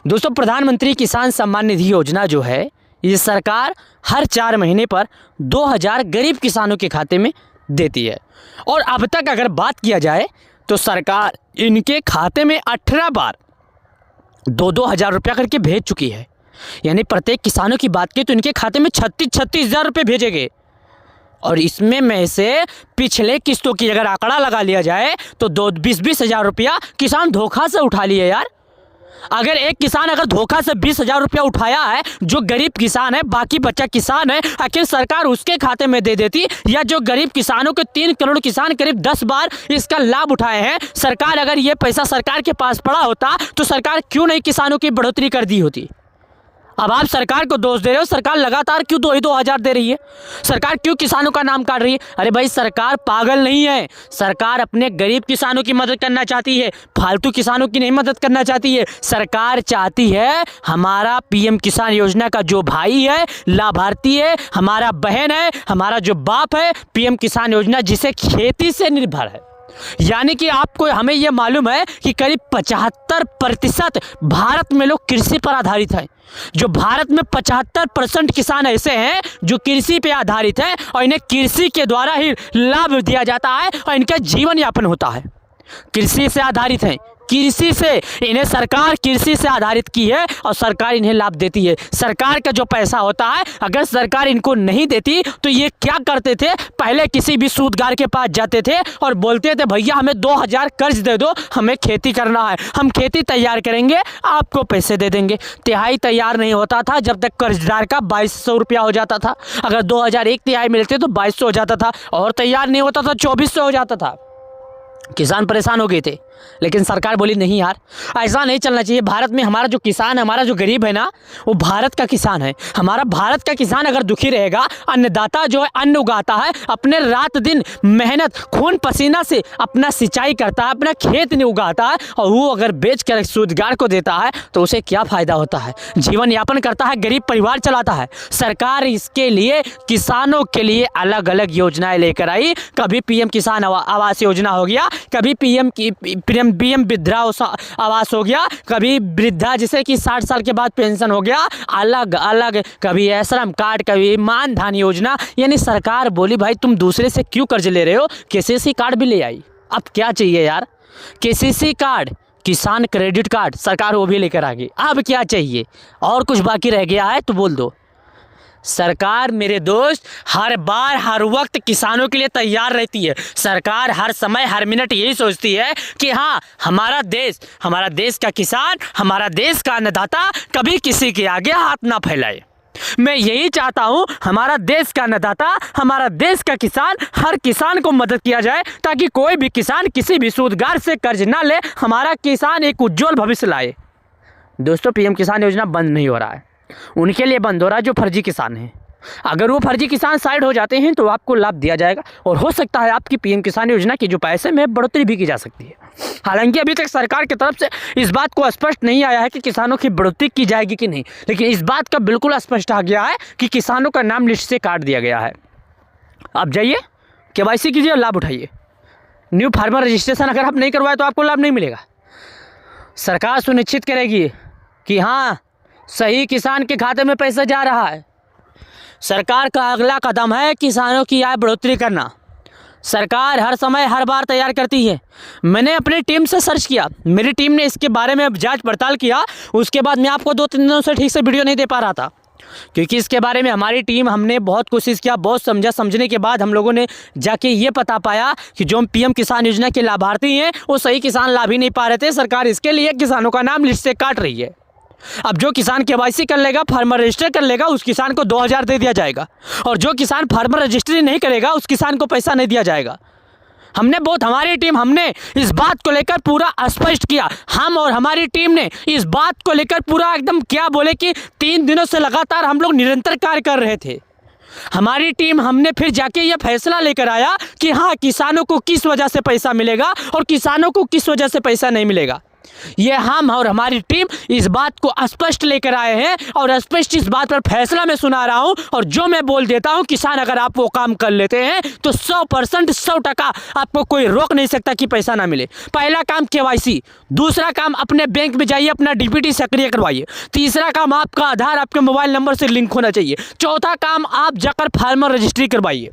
दोस्तों, प्रधानमंत्री किसान सम्मान निधि योजना जो है, ये सरकार हर 4 महीने पर 2000 गरीब किसानों के खाते में देती है। और अब तक अगर बात किया जाए तो सरकार इनके खाते में 18 बार 2-2 हज़ार रुपया करके भेज चुकी है। यानी प्रत्येक किसानों की बात की तो इनके खाते में 36 हज़ार रुपये भेजे गए। और इसमें में से पिछले किस्तों की अगर आंकड़ा लगा लिया जाए तो 20-20 हज़ार रुपया किसान धोखा से उठा लिए यार। अगर एक किसान अगर धोखा से 20 हज़ार रुपया उठाया है, जो गरीब किसान है, बाकी बच्चा किसान है, आखिर सरकार उसके खाते में दे देती, या जो गरीब किसानों के 3 करोड़ किसान करीब 10 बार इसका लाभ उठाए हैं, सरकार अगर ये पैसा सरकार के पास पड़ा होता तो सरकार क्यों नहीं किसानों की बढ़ोतरी कर दी होती? अब आप सरकार को दोष दे रहे हो, सरकार लगातार क्यों 2 हज़ार दे रही है? सरकार क्यों किसानों का नाम काट रही है? अरे भाई, सरकार पागल नहीं है, सरकार अपने गरीब किसानों की मदद करना चाहती है, फालतू किसानों की नहीं मदद करना चाहती है। सरकार चाहती है हमारा पीएम किसान योजना का जो भाई है, लाभार्थी है, हमारा बहन है, हमारा जो बाप है, पीएम किसान योजना जिसे खेती से निर्भर है। यानी कि आपको हमें यह मालूम है कि करीब 75% भारत में लोग कृषि पर आधारित हैं। जो भारत में 75% किसान ऐसे हैं जो कृषि पे आधारित हैं और इन्हें कृषि के द्वारा ही लाभ दिया जाता है और इनका जीवन यापन होता है। कृषि से आधारित हैं, कृषि से इन्हें सरकार कृषि से आधारित की है और सरकार इन्हें लाभ देती है। सरकार का जो पैसा होता है, अगर सरकार इनको नहीं देती तो ये क्या करते थे? पहले किसी भी सूदगार के पास जाते थे और बोलते थे, भैया हमें 2000 कर्ज दे दो, हमें खेती करना है, हम खेती तैयार करेंगे, आपको पैसे दे देंगे। तिहाई तैयार नहीं होता था जब तक कर्जदार का 2200 रुपया हो जाता था। अगर 2000 एक तिहाई मिलते तो 2200 हो जाता था, और तैयार नहीं होता था 2400 हो जाता था। किसान परेशान हो गए थे, लेकिन सरकार बोली नहीं यार, ऐसा नहीं चलना चाहिए। भारत में हमारा जो किसान है, हमारा जो गरीब है ना, वो भारत का किसान है। हमारा भारत का किसान अगर दुखी रहेगा, अन्नदाता जो है अन्न उगाता है, अपने रात दिन मेहनत खून पसीना से अपना सिंचाई करता है, अपना खेत नहीं उगाता है, और वो अगर बेच कर सूदगार को देता है तो उसे क्या फ़ायदा होता है? जीवन यापन करता है, गरीब परिवार चलाता है। सरकार इसके लिए किसानों के लिए अलग अलग योजनाएं लेकर आई। कभी पीएम किसान आवास योजना हो गया, कभी पीएम वृद्धा आवास हो गया, कभी वृद्धा जिसे कि 60 साल के बाद पेंशन हो गया, अलग अलग, कभी श्रम कार्ड, कभी मानधन योजना। यानी सरकार बोली भाई तुम दूसरे से क्यों कर्ज ले रहे हो? केसीसी कार्ड भी ले आई। अब क्या चाहिए यार? केसीसी कार्ड किसान क्रेडिट कार्ड सरकार वो भी लेकर आ गई। अब क्या चाहिए, और कुछ बाकी रह गया है तो बोल दो। सरकार मेरे दोस्त हर बार हर वक्त किसानों के लिए तैयार रहती है। सरकार हर समय हर मिनट यही सोचती है कि हाँ, हमारा देश का किसान, हमारा देश का अन्नदाता कभी किसी के आगे हाथ ना फैलाए। मैं यही चाहता हूँ हमारा देश का अन्नदाता, हमारा देश का किसान, हर किसान को मदद किया जाए, ताकि कोई भी किसान किसी भी सूदगार से कर्ज ना ले, हमारा किसान एक उज्जवल भविष्य लाए। दोस्तों, पीएम किसान योजना बंद नहीं हो रहा है, उनके लिए बंद हो रहा है जो फर्जी किसान हैं। अगर वो फर्जी किसान साइड हो जाते हैं तो आपको लाभ दिया जाएगा, और हो सकता है आपकी पीएम किसान योजना की जो पैसे में बढ़ोतरी भी की जा सकती है। हालांकि अभी तक सरकार की तरफ से इस बात को स्पष्ट नहीं आया है कि किसानों की बढ़ोतरी की जाएगी कि नहीं, लेकिन इस बात का बिल्कुल स्पष्ट आ गया है कि किसानों का नाम लिस्ट से काट दिया गया है। आप जाइए, केवाईसी कीजिए और लाभ उठाइए। न्यू फार्मर रजिस्ट्रेशन अगर आप नहीं करवाए तो आपको लाभ नहीं मिलेगा। सरकार सुनिश्चित करेगी कि हाँ, सही किसान के खाते में पैसा जा रहा है। सरकार का अगला कदम है किसानों की आय बढ़ोतरी करना। सरकार हर समय हर बार तैयार करती है। मैंने अपनी टीम से सर्च किया, मेरी टीम ने इसके बारे में जांच पड़ताल किया। उसके बाद मैं आपको 2-3 दिनों से ठीक से वीडियो नहीं दे पा रहा था, क्योंकि इसके बारे में हमारी टीम, हमने बहुत कोशिश किया, बहुत समझा। समझने के बाद हम लोगों ने जाके ये पता पाया कि जो पीएम किसान योजना के लाभार्थी हैं वो सही किसान लाभ ही नहीं पा रहे थे। सरकार इसके लिए किसानों का नाम लिस्ट से काट रही है। अब जो किसान केवाईसी कर लेगा, फार्मर रजिस्टर कर लेगा, उस किसान को 2000 दे दिया जाएगा, और जो किसान फार्मर रजिस्ट्री नहीं करेगा उस किसान को पैसा नहीं दिया जाएगा। हमारी टीम, हमने इस बात को लेकर पूरा स्पष्ट किया। हम और हमारी टीम ने इस बात को लेकर पूरा एकदम क्या बोले कि 3 दिनों से लगातार हम लोग निरंतर कार्य कर रहे थे। हमारी टीम, हमने फिर जाके ये फैसला लेकर आया कि हाँ, किसानों को किस वजह से पैसा मिलेगा और किसानों को किस वजह से पैसा नहीं मिलेगा। ये हम और हमारी टीम इस बात को स्पष्ट लेकर आए हैं, और स्पष्ट इस बात पर फैसला मैं सुना रहा हूं। और जो मैं बोल देता हूं, किसान अगर आप वो काम कर लेते हैं तो 100% 100% आपको कोई रोक नहीं सकता कि पैसा ना मिले। पहला काम केवाईसी, दूसरा काम अपने बैंक में जाइए, अपना डीबीटी सक्रिय करवाइए, तीसरा काम आपका आधार आपके मोबाइल नंबर से लिंक होना चाहिए, चौथा काम आप जाकर फार्मर रजिस्ट्री करवाइए।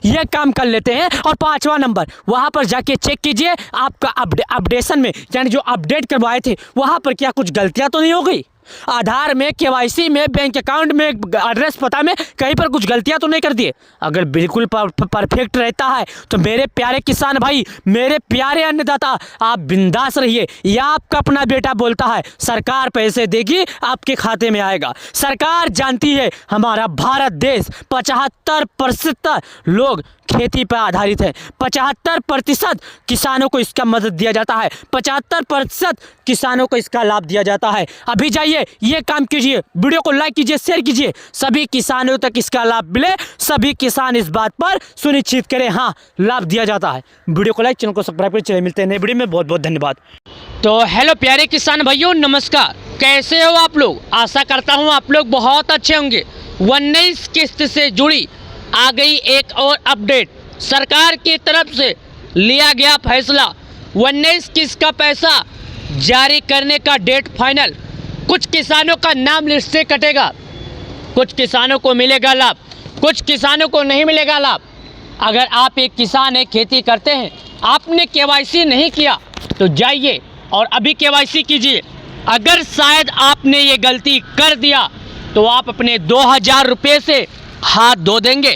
ये काम कर लेते हैं। और 5वां नंबर, वहां पर जाके चेक कीजिए आपका अपडेशन में, यानी जो अपडेट करवाए थे वहां पर क्या कुछ गलतियां तो नहीं हो गई। आधार में, केवाईसी में, बैंक अकाउंट में, एड्रेस पता में कहीं पर कुछ गलतियां तो नहीं कर दिए। अगर बिल्कुल परफेक्ट रहता है तो मेरे प्यारे किसान भाई, मेरे प्यारे अन्नदाता, आप बिंदास रहिए। यह आपका अपना बेटा बोलता है, सरकार पैसे देगी, आपके खाते में आएगा। सरकार जानती है हमारा भारत देश 75% लोग खेती पर आधारित है, 75% किसानों को इसका मदद दिया जाता है, 75% किसानों को इसका लाभ दिया जाता है। अभी जाइए, ये काम कीजिए, वीडियो को लाइक कीजिए, शेयर कीजिए, सभी किसानों तक इसका लाभ मिले, सभी किसान इस बात पर सुनिश्चित करें हाँ, लाभ दिया जाता है। वीडियो को लाइक, चैनल को सब्सक्राइब करें। चलिए मिलते हैं नए वीडियो में, बहुत बहुत धन्यवाद। तो हेलो प्यारे किसान भाइयों, नमस्कार। कैसे हो आप लोग? आशा करता हूँ आप लोग बहुत अच्छे होंगे। 19 किस्त से जुड़ी आ गई एक और अपडेट। सरकार की तरफ से लिया गया फैसला, 19 किस्त का पैसा जारी करने का डेट फाइनल। कुछ किसानों का नाम लिस्ट से कटेगा, कुछ किसानों को मिलेगा लाभ, कुछ किसानों को नहीं मिलेगा लाभ। अगर आप एक किसान है, खेती करते हैं, आपने केवाईसी नहीं किया तो जाइए और अभी केवाईसी कीजिए। अगर शायद आपने ये गलती कर दिया तो आप अपने 2000 रुपये से हाथ धो देंगे।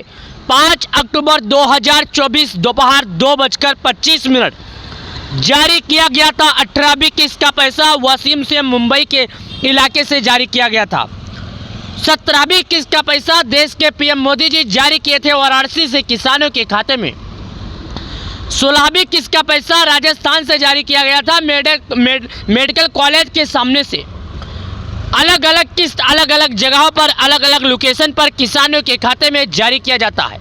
5 अक्टूबर 2024 दोपहर 2:25 जारी किया गया था 18वीं किस्त का पैसा। वसीम से मुंबई के इलाके से जारी किया गया था। 17वीं किस्त का पैसा देश के पीएम मोदी जी जारी किए थे वाराणसी से किसानों के खाते में। 16वीं किस्त का पैसा राजस्थान से जारी किया गया था, मेडिकल कॉलेज के सामने से। अलग अलग किस्त अलग अलग जगहों पर, अलग अलग लोकेशन पर किसानों के खाते में जारी किया जाता है।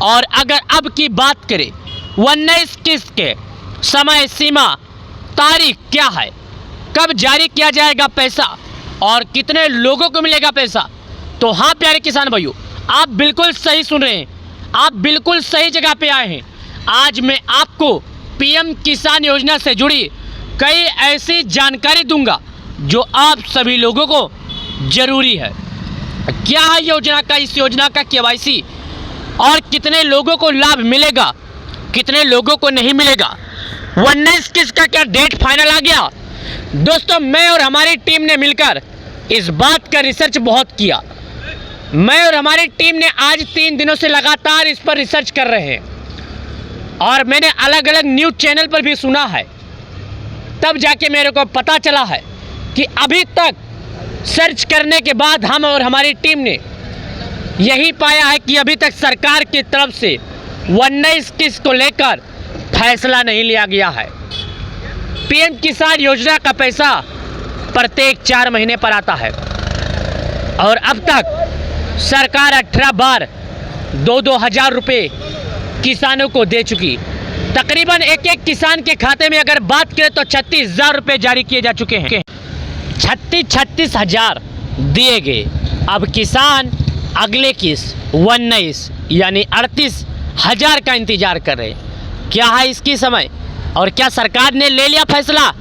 और अगर अब की बात करें 19 किस्त के समय सीमा, तारीख क्या है, कब जारी किया जाएगा पैसा और कितने लोगों को मिलेगा पैसा, तो हाँ प्यारे किसान भाइयों, आप बिल्कुल सही सुन रहे हैं, आप बिल्कुल सही जगह पे आए हैं। आज मैं आपको पीएम किसान योजना से जुड़ी कई ऐसी जानकारी दूंगा जो आप सभी लोगों को जरूरी है। क्या है योजना का, इस योजना का केवाईसी और कितने लोगों को लाभ मिलेगा, कितने लोगों को नहीं मिलेगा, 19 किस्त का क्या डेट फाइनल आ गया? दोस्तों, मैं और हमारी टीम ने मिलकर इस बात का रिसर्च बहुत किया। मैं और हमारी टीम ने आज 3 दिनों से लगातार इस पर रिसर्च कर रहे हैं और मैंने अलग अलग न्यूज़ चैनल पर भी सुना है। तब जाके मेरे को पता चला है कि अभी तक सर्च करने के बाद हम और हमारी टीम ने यही पाया है कि अभी तक सरकार की तरफ से 19 किस्त को लेकर फैसला नहीं लिया गया है। पीएम किसान योजना का पैसा प्रत्येक 4 महीने पर आता है और अब तक सरकार 18 बार 2-2 हज़ार रुपये किसानों को दे चुकी। तकरीबन एक किसान के खाते में अगर बात करें तो 36,000 रुपये जारी किए जा चुके हैं। 36 हज़ार दिए गए। अब किसान अगले किस्त 19 यानी 38 हज़ार का इंतजार कर रहे हैं। क्या है इसकी समय और क्या सरकार ने ले लिया फैसला?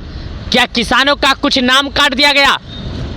क्या किसानों का कुछ नाम काट दिया गया?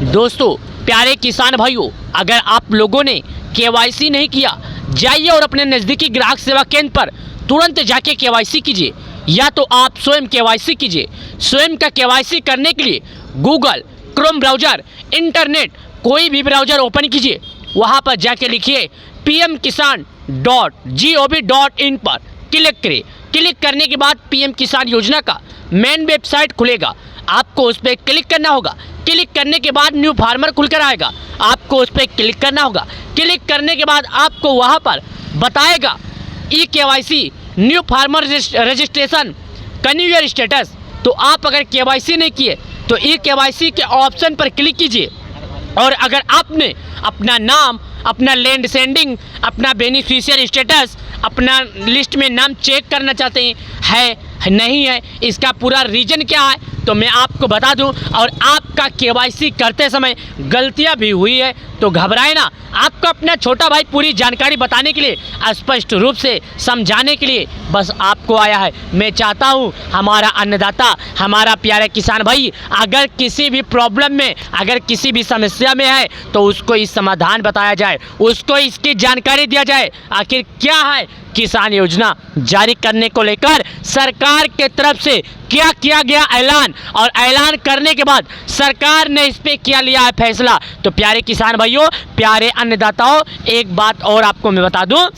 दोस्तों, प्यारे किसान भाइयों, अगर आप लोगों ने केवाईसी नहीं किया, जाइए और अपने नज़दीकी ग्राहक सेवा केंद्र पर तुरंत जाके केवाईसी कीजिए, या तो आप स्वयं केवाईसी कीजिए। स्वयं का केवाईसी करने के लिए गूगल, क्रोम ब्राउज़र, इंटरनेट कोई भी ब्राउज़र ओपन कीजिए, वहाँ पर जाके लिखिए pmkisan.gov.in पर क्लिक करें। क्लिक करने के बाद पीएम किसान योजना का मेन वेबसाइट खुलेगा, आपको उस पर क्लिक करना होगा। क्लिक करने के बाद न्यू फार्मर खुलकर आएगा, आपको उस पर क्लिक करना होगा। क्लिक करने के बाद आपको वहाँ पर बताएगा केवाईसी न्यू फार्मर रजिस्ट्रेशन कन्यू स्टेटस। तो आप अगर केवाईसी नहीं किए तो केवाईसी के ऑप्शन पर क्लिक कीजिए और अगर आपने अपना नाम, अपना लैंड सेंडिंग, अपना बेनिफिशियरी स्टेटस, अपना लिस्ट में नाम चेक करना चाहते हैं, है नहीं है, इसका पूरा रीज़न क्या है तो मैं आपको बता दूं। और आपका केवाईसी करते समय गलतियां भी हुई है तो घबराए ना, आपको अपना छोटा भाई पूरी जानकारी बताने के लिए, स्पष्ट रूप से समझाने के लिए बस आपको आया है। मैं चाहता हूं हमारा अन्नदाता, हमारा प्यारे किसान भाई अगर किसी भी प्रॉब्लम में, अगर किसी भी समस्या में है तो उसको इस समाधान बताया जाए, उसको इसकी जानकारी दिया जाए। आखिर क्या है किसान योजना जारी करने को लेकर सरकार के तरफ से क्या किया गया ऐलान, और ऐलान करने के बाद सरकार ने इस पे क्या लिया है फैसला। तो प्यारे किसान भाइयों, प्यारे अन्नदाताओं, एक बात और आपको मैं बता दूं,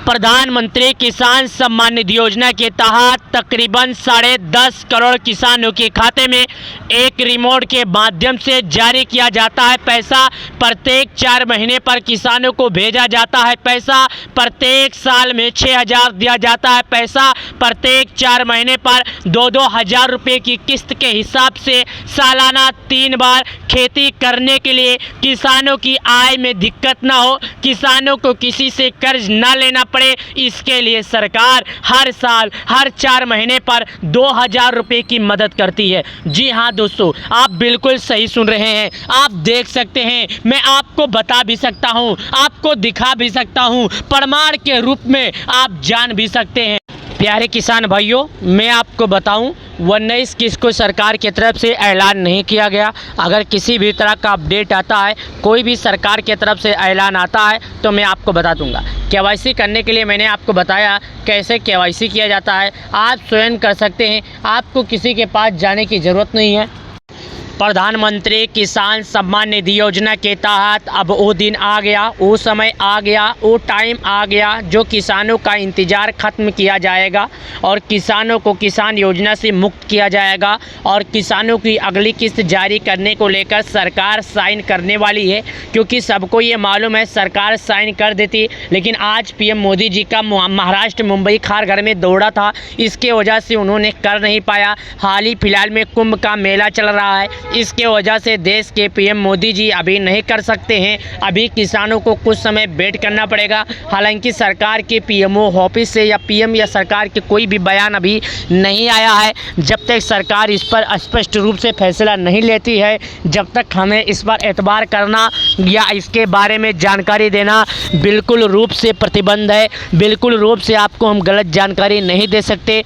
प्रधानमंत्री किसान सम्मान निधि योजना के तहत तकरीबन 10.5 करोड़ किसानों के खाते में एक रिमोट के माध्यम से जारी किया जाता है पैसा। प्रत्येक 4 महीने पर किसानों को भेजा जाता है पैसा। प्रत्येक साल में 6,000 दिया जाता है पैसा। प्रत्येक 4 महीने पर 2-2 हज़ार रुपये की किस्त के हिसाब से सालाना 3 बार खेती करने के लिए किसानों की आय में दिक्कत ना हो, किसानों को किसी से कर्ज ना लेना पड़े, इसके लिए सरकार हर साल हर 4 महीने पर 2,000 रुपये की मदद करती है। जी हाँ दोस्तों, आप बिल्कुल सही सुन रहे हैं। आप देख सकते हैं, मैं आपको बता भी सकता हूं, आपको दिखा भी सकता हूं, प्रमाण के रूप में आप जान भी सकते हैं। प्यारे किसान भाइयों, मैं आपको बताऊं 19 किस्त को सरकार की तरफ से ऐलान नहीं किया गया। अगर किसी भी तरह का अपडेट आता है, कोई भी सरकार की तरफ से ऐलान आता है तो मैं आपको बता दूंगा। केवाईसी करने के लिए मैंने आपको बताया कैसे केवाईसी किया जाता है, आप स्वयं कर सकते हैं, आपको किसी के पास जाने की ज़रूरत नहीं है। प्रधानमंत्री किसान सम्मान निधि योजना के तहत अब वो दिन आ गया, वो समय आ गया, वो टाइम आ गया जो किसानों का इंतज़ार ख़त्म किया जाएगा और किसानों को किसान योजना से मुक्त किया जाएगा और किसानों की अगली किस्त जारी करने को लेकर सरकार साइन करने वाली है। क्योंकि सबको ये मालूम है सरकार साइन कर देती, लेकिन आज पीएम मोदी जी का महाराष्ट्र मुंबई खारघर में दौरा था, इसके वजह से उन्होंने कर नहीं पाया। हाल ही फिलहाल में कुंभ का मेला चल रहा है, इसके वजह से देश के पीएम मोदी जी अभी नहीं कर सकते हैं। अभी किसानों को कुछ समय वेट करना पड़ेगा। हालांकि सरकार के पीएमओ ऑफिस से या पीएम या सरकार के कोई भी बयान अभी नहीं आया है। जब तक सरकार इस पर स्पष्ट रूप से फैसला नहीं लेती है, जब तक हमें इस पर एतबार करना या इसके बारे में जानकारी देना बिल्कुल रूप से प्रतिबंध है। बिल्कुल रूप से आपको हम गलत जानकारी नहीं दे सकते।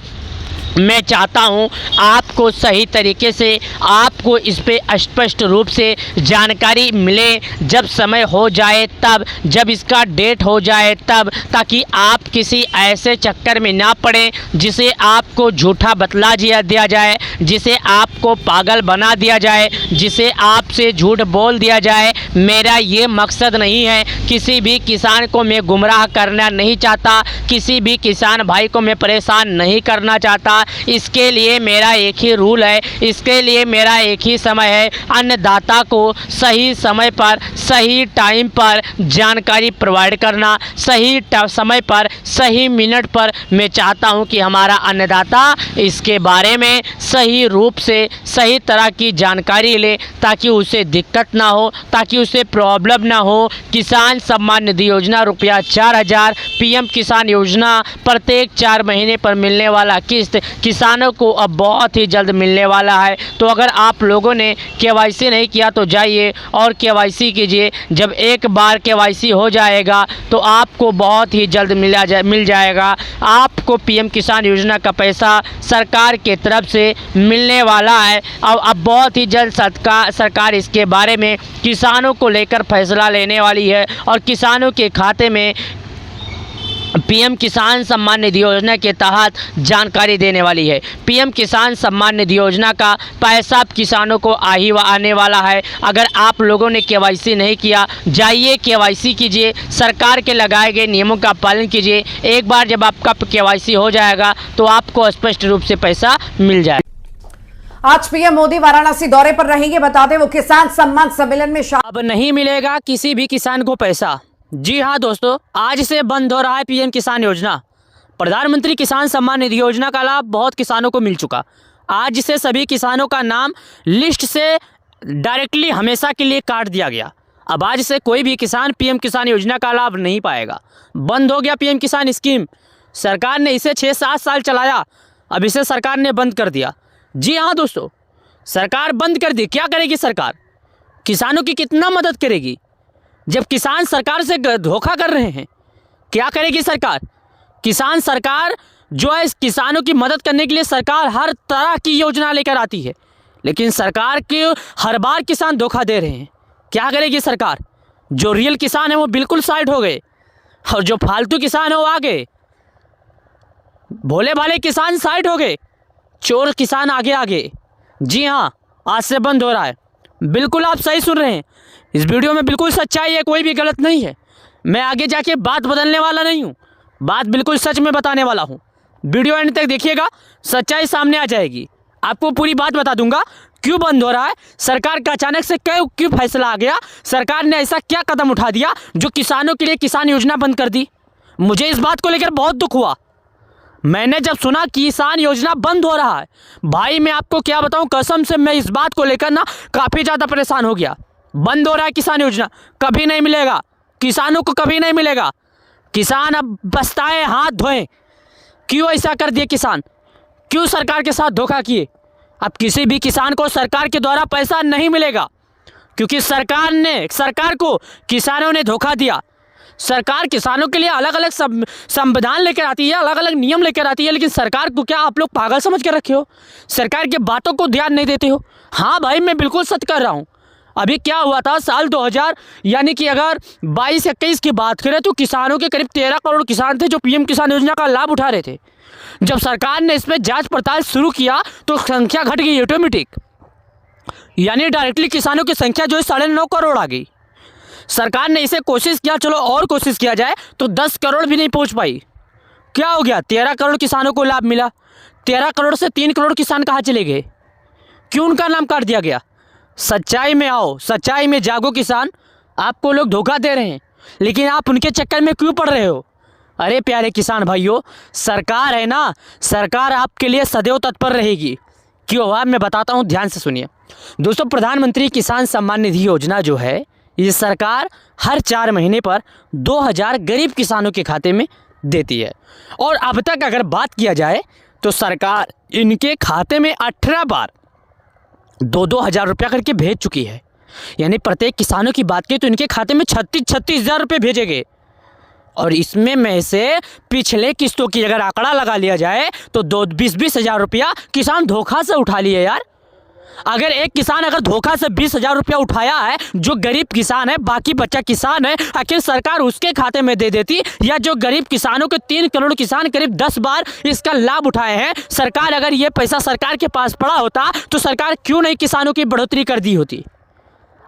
मैं चाहता हूं आपको सही तरीके से आपको इस पे स्पष्ट रूप से जानकारी मिले, जब समय हो जाए तब, जब इसका डेट हो जाए तब, ताकि आप किसी ऐसे चक्कर में ना पड़ें जिसे आपको झूठा बतला दिया जाए, जिसे आपको पागल बना दिया जाए, जिसे आपसे झूठ बोल दिया जाए। मेरा ये मकसद नहीं है, किसी भी किसान को मैं गुमराह करना नहीं चाहता, किसी भी किसान भाई को मैं परेशान नहीं करना चाहता। इसके लिए मेरा एक ही रूल है, इसके लिए मेरा एक ही समय है, अन्नदाता को सही समय पर सही टाइम पर जानकारी प्रोवाइड करना, सही समय पर सही मिनट पर। मैं चाहता हूं कि हमारा अन्नदाता इसके बारे में सही रूप से सही तरह की जानकारी ले, ताकि उसे दिक्कत ना हो, ताकि उसे प्रॉब्लम ना हो। किसान सम्मान निधि योजना रुपया 4000, पीएम किसान योजना प्रत्येक 4 महीने पर मिलने वाला किस्त किसानों को अब बहुत ही जल्द मिलने वाला है। तो अगर आप लोगों ने केवाईसी नहीं किया तो जाइए और केवाईसी कीजिए। जब एक बार केवाईसी हो जाएगा तो आपको बहुत ही जल्द मिल जाएगा। आपको पीएम किसान योजना का पैसा सरकार के तरफ से मिलने वाला है। अब बहुत ही जल्द सरकार इसके बारे में किसानों को लेकर फैसला लेने वाली है और किसानों के खाते में पीएम किसान सम्मान निधि योजना के तहत जानकारी देने वाली है। पीएम किसान सम्मान निधि योजना का पैसा अब किसानों को आने वाला है। अगर आप लोगों ने केवाईसी नहीं किया, जाइए केवाईसी कीजिए, सरकार के लगाए गए नियमों का पालन कीजिए। एक बार जब आपका केवाईसी हो जाएगा तो आपको स्पष्ट रूप से पैसा मिल जाएगा। आज पीएम मोदी वाराणसी दौरे पर रहेंगे, बता दें वो किसान सम्मान सम्मेलन में अब नहीं मिलेगा किसी भी किसान को पैसा। जी हाँ दोस्तों, आज से बंद हो रहा है पीएम किसान योजना। प्रधानमंत्री किसान सम्मान निधि योजना का लाभ बहुत किसानों को मिल चुका। आज से सभी किसानों का नाम लिस्ट से डायरेक्टली हमेशा के लिए काट दिया गया। अब आज से कोई भी किसान पीएम किसान योजना का लाभ नहीं पाएगा। बंद हो गया पीएम किसान स्कीम। सरकार ने इसे 6-7 साल चलाया, अब इसे सरकार ने बंद कर दिया। जी हाँ दोस्तों, सरकार बंद कर दी। क्या करेगी सरकार? किसानों की कितना मदद करेगी जब किसान सरकार से धोखा कर रहे हैं? क्या करेगी सरकार? किसान सरकार जो है, किसानों की मदद करने के लिए सरकार हर तरह की योजना लेकर आती है, लेकिन सरकार के हर बार किसान धोखा दे रहे हैं। क्या करेगी सरकार? जो रियल किसान है वो बिल्कुल साइड हो गए और जो फालतू किसान है वो आ गए। भोले भाले किसान साइड हो गए, चोर किसान आगे। जी हाँ, आज से बंद हो रहा है। बिल्कुल आप सही सुन रहे हैं। इस वीडियो में बिल्कुल सच्चाई है, कोई भी गलत नहीं है। मैं आगे जाके बात बदलने वाला नहीं हूँ, बात बिल्कुल सच में बताने वाला हूँ। वीडियो एंड तक देखिएगा, सच्चाई सामने आ जाएगी। आपको पूरी बात बता दूंगा क्यों बंद हो रहा है, सरकार का अचानक से क्यों फैसला आ गया, सरकार ने ऐसा क्या कदम उठा दिया जो किसानों के लिए किसान योजना बंद कर दी। मुझे इस बात को लेकर बहुत दुख हुआ। मैंने जब सुना किसान योजना बंद हो रहा है, भाई मैं आपको क्या बताऊं, कसम से मैं इस बात को लेकर ना काफ़ी ज़्यादा परेशान हो गया। बंद हो रहा है किसान योजना, कभी नहीं मिलेगा किसानों को, कभी नहीं मिलेगा। किसान अब पछताए हाथ धोएं। क्यों ऐसा कर दिए किसान? क्यों सरकार के साथ धोखा किए? अब किसी भी किसान को सरकार के द्वारा पैसा नहीं मिलेगा, क्योंकि सरकार को किसानों ने धोखा दिया। सरकार किसानों के लिए अलग अलग संविधान लेकर आती है, अलग अलग नियम लेकर आती है, लेकिन सरकार को क्या आप लोग पागल समझ कर रखे हो? सरकार की बातों को ध्यान नहीं देते हो? हाँ भाई, मैं बिल्कुल सच कर रहा हूँ। अभी क्या हुआ था साल 2000 यानी कि अगर 22-21 की बात करें तो किसानों के करीब 13 करोड़ किसान थे जो पीएम किसान योजना का लाभ उठा रहे थे। जब सरकार ने इसमें जांच पड़ताल शुरू किया तो संख्या घट गई ऑटोमेटिक, यानी डायरेक्टली किसानों की संख्या जो है 9.5 करोड़ आ गई। सरकार ने इसे कोशिश किया, चलो और कोशिश किया जाए, तो 10 करोड़ भी नहीं पहुंच पाई। क्या हो गया? 13 करोड़ किसानों को लाभ मिला। 13 करोड़ से 3 करोड़ किसान कहाँ चले गए? क्यों उनका नाम काट दिया गया? सच्चाई में आओ, सच्चाई में जागो किसान। आपको लोग धोखा दे रहे हैं, लेकिन आप उनके चक्कर में क्यों पड़ रहे हो? अरे प्यारे किसान भाइयों, सरकार है ना, सरकार आपके लिए सदैव तत्पर रहेगी। क्यों हुआ मैं बताता हूँ, ध्यान से सुनिए दोस्तों। प्रधानमंत्री किसान सम्मान निधि योजना जो है, ये सरकार हर 4 महीने पर 2000 गरीब किसानों के खाते में देती है। और अब तक अगर बात किया जाए तो सरकार इनके खाते में 18 बार 2-2 हज़ार रुपया करके भेज चुकी है। यानी प्रत्येक किसानों की बात की तो इनके खाते में 36 हज़ार रुपये भेजे गए। और इसमें में से पिछले किस्तों की अगर आंकड़ा लगा लिया जाए तो 20-20 हज़ार रुपया किसान धोखा से उठा लिए यार। अगर एक किसान अगर धोखा से 20 हज़ार रुपया उठाया है, जो गरीब किसान है, बाकी बच्चा किसान है, आखिर सरकार उसके खाते में दे देती, या जो गरीब किसानों के 3 करोड़ किसान करीब 10 बार इसका लाभ उठाए हैं, सरकार अगर ये पैसा सरकार के पास पड़ा होता तो सरकार क्यों नहीं किसानों की बढ़ोतरी कर दी होती।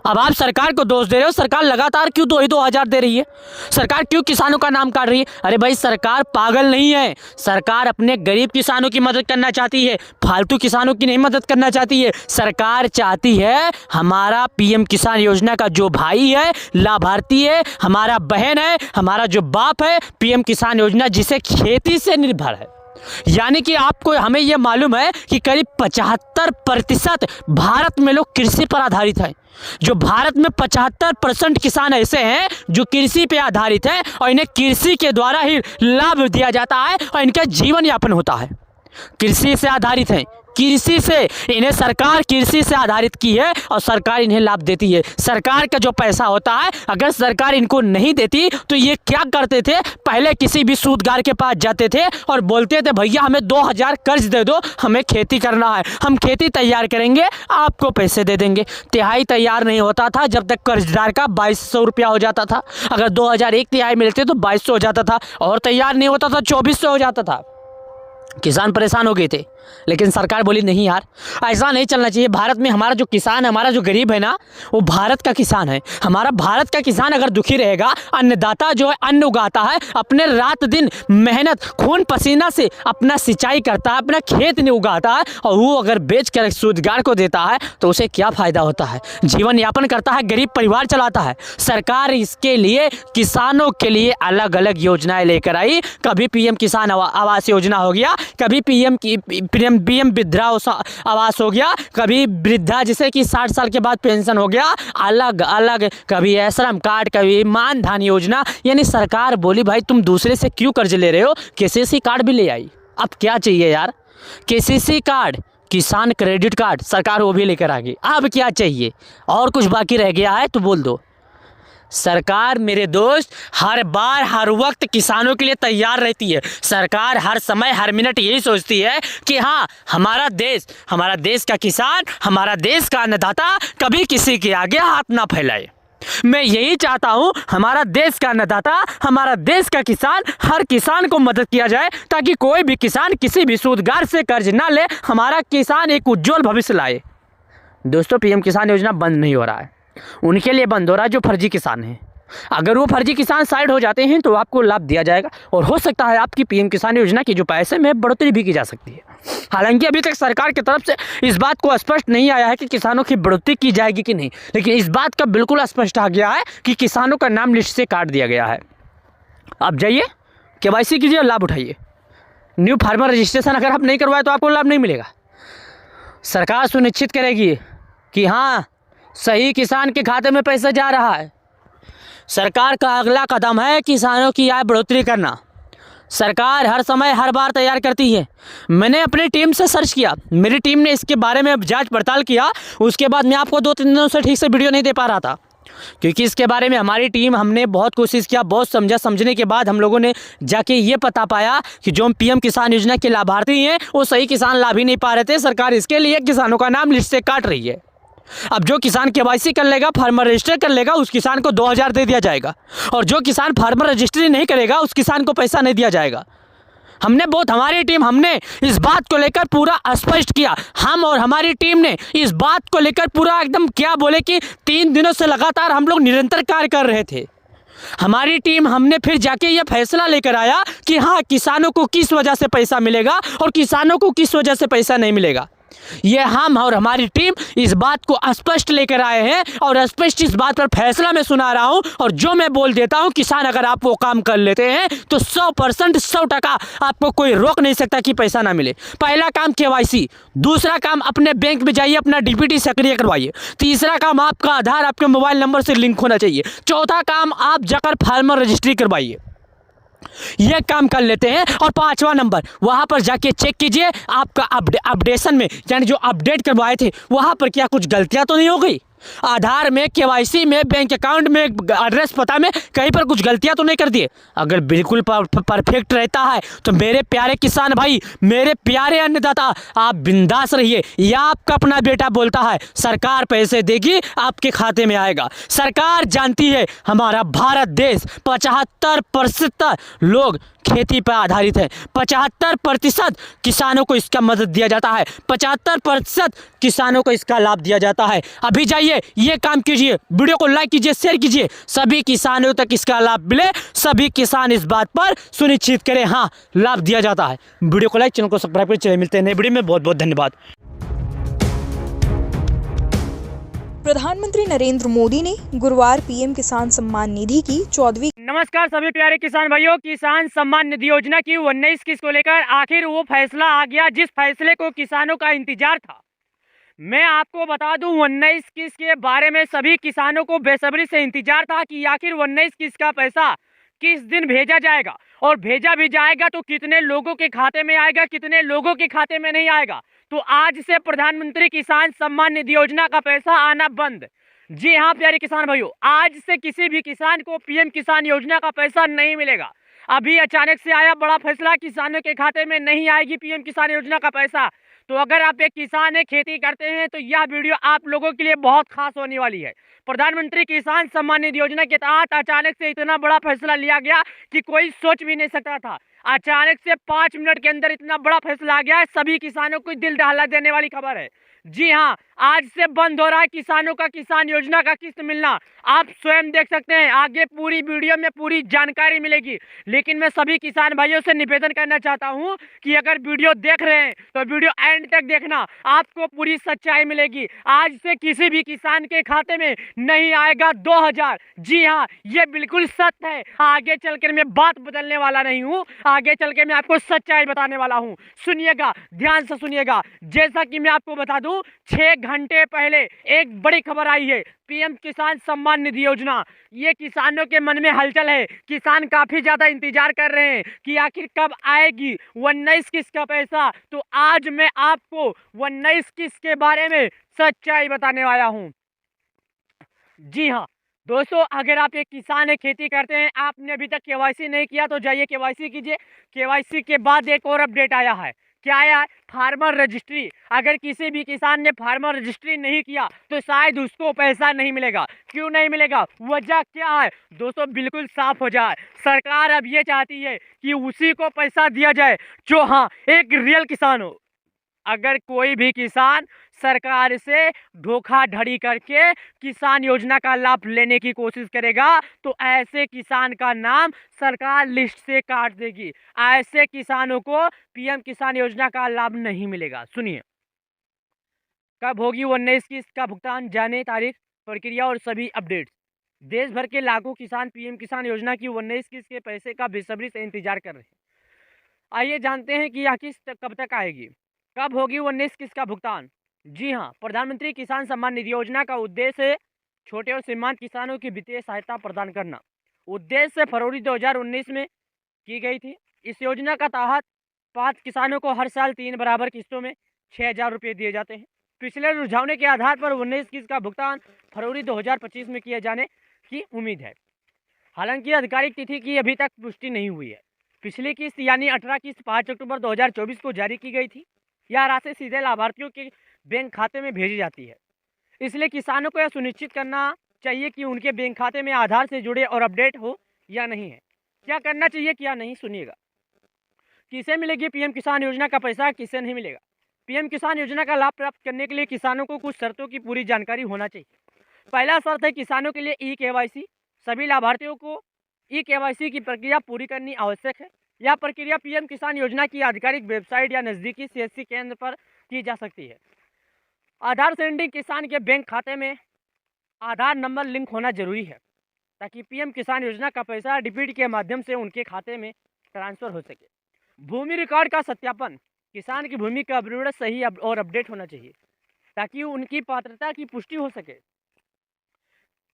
अब आप सरकार को दोष दे रहे हो, सरकार लगातार क्यों 2 हज़ार दे रही है, सरकार क्यों किसानों का नाम काट रही है। अरे भाई सरकार पागल नहीं है, सरकार अपने गरीब किसानों की मदद करना चाहती है, फालतू किसानों की नहीं मदद करना चाहती है। सरकार चाहती है हमारा पीएम किसान योजना का जो भाई है, लाभार्थी है, हमारा बहन है, हमारा जो बाप है, पीएम किसान योजना जिसे खेती से निर्भर है, यानी कि आपको हमें यह मालूम है कि करीब 75% भारत में लोग कृषि पर आधारित हैं। जो भारत में 75% किसान ऐसे हैं जो कृषि पे आधारित हैं और इन्हें कृषि के द्वारा ही लाभ दिया जाता है और इनका जीवन यापन होता है। कृषि से आधारित हैं, कृषि से इन्हें सरकार कृषि से आधारित की है और सरकार इन्हें लाभ देती है। सरकार का जो पैसा होता है अगर सरकार इनको नहीं देती तो ये क्या करते थे, पहले किसी भी सूदगार के पास जाते थे और बोलते थे भैया हमें 2000 कर्ज दे दो, हमें खेती करना है, हम खेती तैयार करेंगे, आपको पैसे दे देंगे। तिहाई तैयार नहीं होता था जब तक कर्जदार का 2200 रुपया हो जाता था। अगर 2000 एक तिहाई मिलते तो 2200 हो जाता था, और तैयार नहीं होता था 2400 हो जाता था। किसान परेशान हो गए थे, लेकिन सरकार बोली नहीं यार ऐसा नहीं चलना चाहिए। भारत में हमारा जो किसान है, हमारा जो गरीब है ना, वो भारत का किसान है। हमारा भारत का किसान अगर दुखी रहेगा, अन्नदाता जो है अन्न उगाता है, अपने रात दिन मेहनत खून पसीना से अपना सिंचाई करता है, अपना खेत नहीं उगाता है, और वो अगर बेच कर सूदगार को देता है तो उसे क्या फ़ायदा होता है, जीवन यापन करता है, गरीब परिवार चलाता है। सरकार इसके लिए किसानों के लिए अलग अलग योजनाएं लेकर आई। कभी पीएम किसान आवास योजना हो गया, कभी पीएम वृद्धा आवास हो गया, कभी वृद्धा जिसे कि 60 साल के बाद पेंशन हो गया, अलग अलग, कभी श्रम कार्ड, कभी मानधन योजना। यानी सरकार बोली भाई तुम दूसरे से क्यों कर्ज ले रहे हो, केसीसी कार्ड भी ले आई। अब क्या चाहिए यार, केसीसी कार्ड, किसान क्रेडिट कार्ड, सरकार वो भी लेकर आ गई। अब क्या चाहिए, और कुछ बाकी रह गया है तो बोल दो। सरकार मेरे दोस्त हर बार हर वक्त किसानों के लिए तैयार रहती है। सरकार हर समय हर मिनट यही सोचती है कि हाँ हमारा देश का किसान, हमारा देश का अन्नदाता कभी किसी के आगे हाथ ना फैलाए। मैं यही चाहता हूँ हमारा देश का अन्नदाता, हमारा देश का किसान, हर किसान को मदद किया जाए ताकि कोई भी किसान किसी भी सूदगार से कर्ज ना ले, हमारा किसान एक उज्जवल भविष्य लाए। दोस्तों पीएम किसान योजना बंद नहीं हो रहा है, उनके लिए बंद हो रहा है जो फर्जी किसान हैं। अगर वो फर्जी किसान साइड हो जाते हैं तो आपको लाभ दिया जाएगा और हो सकता है आपकी पीएम किसान योजना की जो पैसे में बढ़ोतरी भी की जा सकती है। हालांकि अभी तक सरकार की तरफ से इस बात को स्पष्ट नहीं आया है कि किसानों की बढ़ोतरी की जाएगी कि नहीं, लेकिन इस बात का बिल्कुल स्पष्ट आ गया है कि किसानों का नाम लिस्ट से काट दिया गया है। आप जाइए केवाईसी कीजिए और लाभ उठाइए। न्यू फार्मर रजिस्ट्रेशन अगर आप नहीं करवाए तो आपको लाभ नहीं मिलेगा। सरकार सुनिश्चित करेगी कि हाँ सही किसान के खाते में पैसा जा रहा है। सरकार का अगला कदम है किसानों की आय बढ़ोतरी करना। सरकार हर समय हर बार तैयार करती है। मैंने अपनी टीम से सर्च किया, मेरी टीम ने इसके बारे में जांच पड़ताल किया, उसके बाद मैं आपको 2-3 दिनों से ठीक से वीडियो नहीं दे पा रहा था क्योंकि इसके बारे में हमारी टीम हमने बहुत कोशिश किया, बहुत समझा। समझने के बाद हम लोगों ने जाके ये पता पाया कि जो पीएम किसान योजना के लाभार्थी हैं वो सही किसान लाभ ही नहीं पा रहे थे। सरकार इसके लिए किसानों का नाम लिस्ट से काट रही है। अब जो किसान केवाईसी कर लेगा, फार्मर रजिस्टर कर लेगा, उस किसान को 2000 दे दिया जाएगा, और जो किसान फार्मर रजिस्ट्री नहीं करेगा उस किसान को पैसा नहीं दिया जाएगा। हमारी टीम हमने इस बात को लेकर पूरा स्पष्ट किया। हम और हमारी टीम ने इस बात को लेकर पूरा एकदम क्या बोले कि 3 दिनों से लगातार हम लोग निरंतर कार्य कर रहे थे। हमारी टीम हमने फिर जाके ये फैसला लेकर आया कि हाँ किसानों को किस वजह से पैसा मिलेगा और किसानों को किस वजह से पैसा नहीं मिलेगा। ये हम और हमारी टीम इस बात को स्पष्ट लेकर आए हैं और स्पष्ट इस बात पर फैसला मैं सुना रहा हूं। और जो मैं बोल देता हूं, किसान अगर आप वो काम कर लेते हैं तो 100% 100% आपको कोई रोक नहीं सकता कि पैसा ना मिले। पहला काम केवाईसी, दूसरा काम अपने बैंक में जाइए अपना डीपीटी सक्रिय करवाइए, तीसरा काम आपका आधार आपके मोबाइल नंबर से लिंक होना चाहिए, चौथा काम आप जाकर फार्मर रजिस्ट्री करवाइए। ये काम कर लेते हैं। और 5वां नंबर, वहां पर जाके चेक कीजिए आपका अपडेशन में, यानी जो अपडेट करवाए थे वहां पर क्या कुछ गलतियां तो नहीं हो गई। आधार में, केवाईसी में, बैंक अकाउंट में, एड्रेस पता में कहीं पर कुछ गलतियां तो नहीं कर दिए? अगर बिल्कुल परफेक्ट रहता है तो मेरे प्यारे किसान भाई, मेरे प्यारे अन्नदाता, आप बिंदास रहिए। या आपका अपना बेटा बोलता है सरकार पैसे देगी, आपके खाते में आएगा। सरकार जानती है हमारा भारत देश 75% लोग खेती पर आधारित है। 75% किसानों को इसका मदद दिया जाता है, 75% किसानों को इसका लाभ दिया जाता है। अभी जाइए ये काम कीजिए, वीडियो को लाइक कीजिए, शेयर कीजिए, सभी किसानों तक इसका लाभ मिले, सभी किसान इस बात पर सुनिश्चित करें हाँ लाभ दिया जाता है। वीडियो को लाइक, चैनल को सब्सक्राइब करें। चलिए मिलते हैं नए वीडियो में, बहुत बहुत धन्यवाद। प्रधानमंत्री नरेंद्र मोदी ने गुरुवार पीएम किसान सम्मान निधि की 14वीं। नमस्कार सभी प्यारे किसान भाइयों। किसान सम्मान निधि योजना की 19 किस्त को लेकर आखिर वो फैसला आ गया जिस फैसले को किसानों का इंतजार था। मैं आपको बता दूं 19 किस्त के बारे में सभी किसानों को बेसब्री से इंतजार था कि आखिर 19 किस्त का पैसा किस दिन भेजा जाएगा, और भेजा भी जाएगा तो कितने लोगों के खाते में आएगा, कितने लोगों के खाते में नहीं आएगा। तो आज से प्रधानमंत्री किसान सम्मान निधि योजना का पैसा आना बंद। जी हाँ प्यारे किसान भाइयों, आज से किसी भी किसान को पीएम किसान योजना का पैसा नहीं मिलेगा। अभी अचानक से आया बड़ा फैसला, किसानों के खाते में नहीं आएगी पीएम किसान योजना का पैसा। तो अगर आप एक किसान है, खेती करते हैं, तो यह वीडियो आप लोगों के लिए बहुत खास होने वाली है। प्रधानमंत्री किसान सम्मान निधि योजना के तहत अचानक से इतना बड़ा फैसला लिया गया कि कोई सोच भी नहीं सकता था। अचानक से 5 मिनट के अंदर इतना बड़ा फैसला आ गया है, सभी किसानों को दिल दहला देने वाली खबर है। जी हाँ, आज से बंद हो रहा है किसानों का किसान योजना का किस्त मिलना। आप स्वयं देख सकते हैं, आगे पूरी वीडियो में पूरी जानकारी मिलेगी। लेकिन मैं सभी किसान भाइयों से निवेदन करना चाहता हूं कि अगर वीडियो देख रहे हैं तो वीडियो एंड तक देखना, आपको पूरी सच्चाई मिलेगी। आज से किसी भी किसान के खाते में नहीं आएगा 2000। जी हाँ, ये बिल्कुल सत्य है। आगे चलकर मैं बात बदलने वाला नहीं हूँ, आगे चल के मैं आपको सच्चाई बताने वाला हूँ। सुनिएगा, ध्यान से सुनिएगा। जैसा कि मैं आपको बता दूं, 6 घंटे पहले एक बड़ी खबर आई है, पीएम किसान सम्मान निधि योजना। ये किसानों के मन में हलचल है, किसान काफी ज्यादा इंतजार कर रहे हैं कि आखिर कब आएगी 19 किस्त का पैसा। तो आज मैं आपको 19 किस्त के बारे में सच्चाई बताने वाला हूं। जी हाँ दोस्तों, अगर आप एक किसान है, खेती करते हैं, आपने अभी तक केवाईसी नहीं किया तो जाइए केवाईसी कीजिए। केवाईसी के बाद एक और अपडेट आया है। क्या आया है? Farmer registry. अगर किसी भी किसान ने फार्मर रजिस्ट्री नहीं किया तो शायद उसको पैसा नहीं मिलेगा। क्यों नहीं मिलेगा, वजह क्या है दोस्तों, बिल्कुल साफ हो जाए। सरकार अब ये चाहती है कि उसी को पैसा दिया जाए जो हाँ एक रियल किसान हो। अगर कोई भी किसान सरकार से धोखाधड़ी करके किसान योजना का लाभ लेने की कोशिश करेगा तो ऐसे किसान का नाम सरकार लिस्ट से काट देगी। ऐसे किसानों को पीएम किसान योजना का लाभ नहीं मिलेगा। सुनिए, कब होगी 19 किस्त का भुगतान, जाने तारीख, प्रक्रिया और सभी अपडेट्स। देश भर के लाखों किसान पीएम किसान योजना की 19 किस्त के पैसे का बेसब्री से इंतजार कर रहे हैं। आइए जानते हैं कि यह किस्त कब तक आएगी, कब होगी 19 किस्त का भुगतान। जी हाँ, प्रधानमंत्री किसान सम्मान निधि योजना का उद्देश्य है छोटे और सीमांत किसानों की वित्तीय सहायता प्रदान करना। उद्देश्य फरवरी 2019 में की गई थी। इस योजना का तहत 5 किसानों को हर साल 3 बराबर किस्तों में 6000 रुपये दिए जाते हैं। पिछले रुझानों के आधार पर 19 किस्त का भुगतान फरवरी 2025 में किए जाने की उम्मीद है। हालांकि आधिकारिक तिथि की अभी तक पुष्टि नहीं हुई है। पिछली किस्त यानी 18 किस्त 5 अक्टूबर 2024 को जारी की गई थी। यह राशि सीधे लाभार्थियों के बैंक खाते में भेजी जाती है। इसलिए किसानों को यह सुनिश्चित करना चाहिए कि उनके बैंक खाते में आधार से जुड़े और अपडेट हो या नहीं है। क्या करना चाहिए क्या नहीं, सुनिएगा। किसे मिलेगी पीएम किसान योजना का पैसा, किसे नहीं मिलेगा। पीएम किसान योजना का लाभ प्राप्त करने के लिए किसानों को कुछ शर्तों की पूरी जानकारी होना चाहिए। पहला शर्त है किसानों के लिए ई-केवाईसी। सभी लाभार्थियों को ई-केवाईसी की प्रक्रिया पूरी करनी आवश्यक है। यह प्रक्रिया पीएम किसान योजना की आधिकारिक वेबसाइट या नज़दीकी सीएससी केंद्र पर की जा सकती है। आधार सेंडिंग, किसान के बैंक खाते में आधार नंबर लिंक होना जरूरी है ताकि पीएम किसान योजना का पैसा डीबीटी के माध्यम से उनके खाते में ट्रांसफर हो सके। भूमि रिकॉर्ड का सत्यापन, किसान की भूमि का विवरण सही और अपडेट होना चाहिए ताकि उनकी पात्रता की पुष्टि हो सके।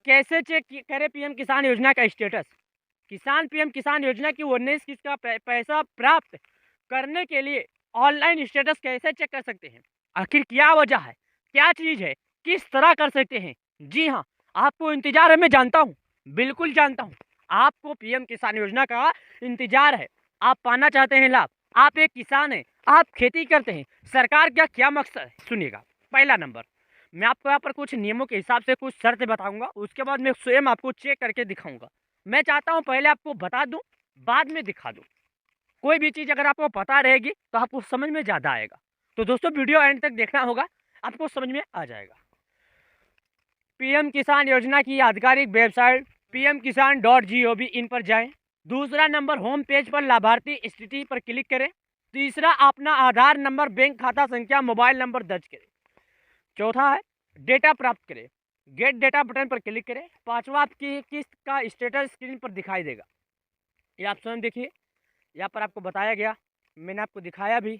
कैसे चेक करे पीएम किसान योजना का स्टेटस। किसान पीएम किसान योजना की 19 किस्त का पैसा प्राप्त करने के लिए ऑनलाइन स्टेटस कैसे चेक कर सकते हैं, आखिर क्या वजह है, क्या चीज़ है, किस तरह कर सकते हैं, जी हाँ, आपको इंतजार है, मैं जानता हूँ, बिल्कुल जानता हूँ। आपको पीएम किसान योजना का इंतजार है, आप पाना चाहते हैं लाभ। आप एक किसान हैं, आप खेती करते हैं। सरकार का क्या मकसद है सुनिएगा। पहला नंबर, मैं आपको यहाँ पर कुछ नियमों के हिसाब से कुछ शर्तें बताऊंगा, उसके बाद मैं स्वयं आपको चेक करके दिखाऊंगा। मैं चाहता हूँ पहले आपको बता दूँ, बाद में दिखा दूँ। कोई भी चीज़ अगर आपको पता रहेगी तो आपको समझ में ज़्यादा आएगा। तो दोस्तों वीडियो एंड तक देखना होगा, आपको समझ में आ जाएगा। पीएम किसान योजना की आधिकारिक वेबसाइट pmkisan.gov इन पर जाएं। दूसरा नंबर, होम पेज पर लाभार्थी स्थिति पर क्लिक करें। तीसरा, अपना आधार नंबर, बैंक खाता संख्या, मोबाइल नंबर दर्ज करें। चौथा है डेटा प्राप्त करें, गेट डेटा बटन पर क्लिक करें। पांचवा, आपकी किस्त का स्टेटस स्क्रीन पर दिखाई देगा। ये आप स्वयं देखिए, यहाँ पर आपको बताया गया, मैंने आपको दिखाया भी,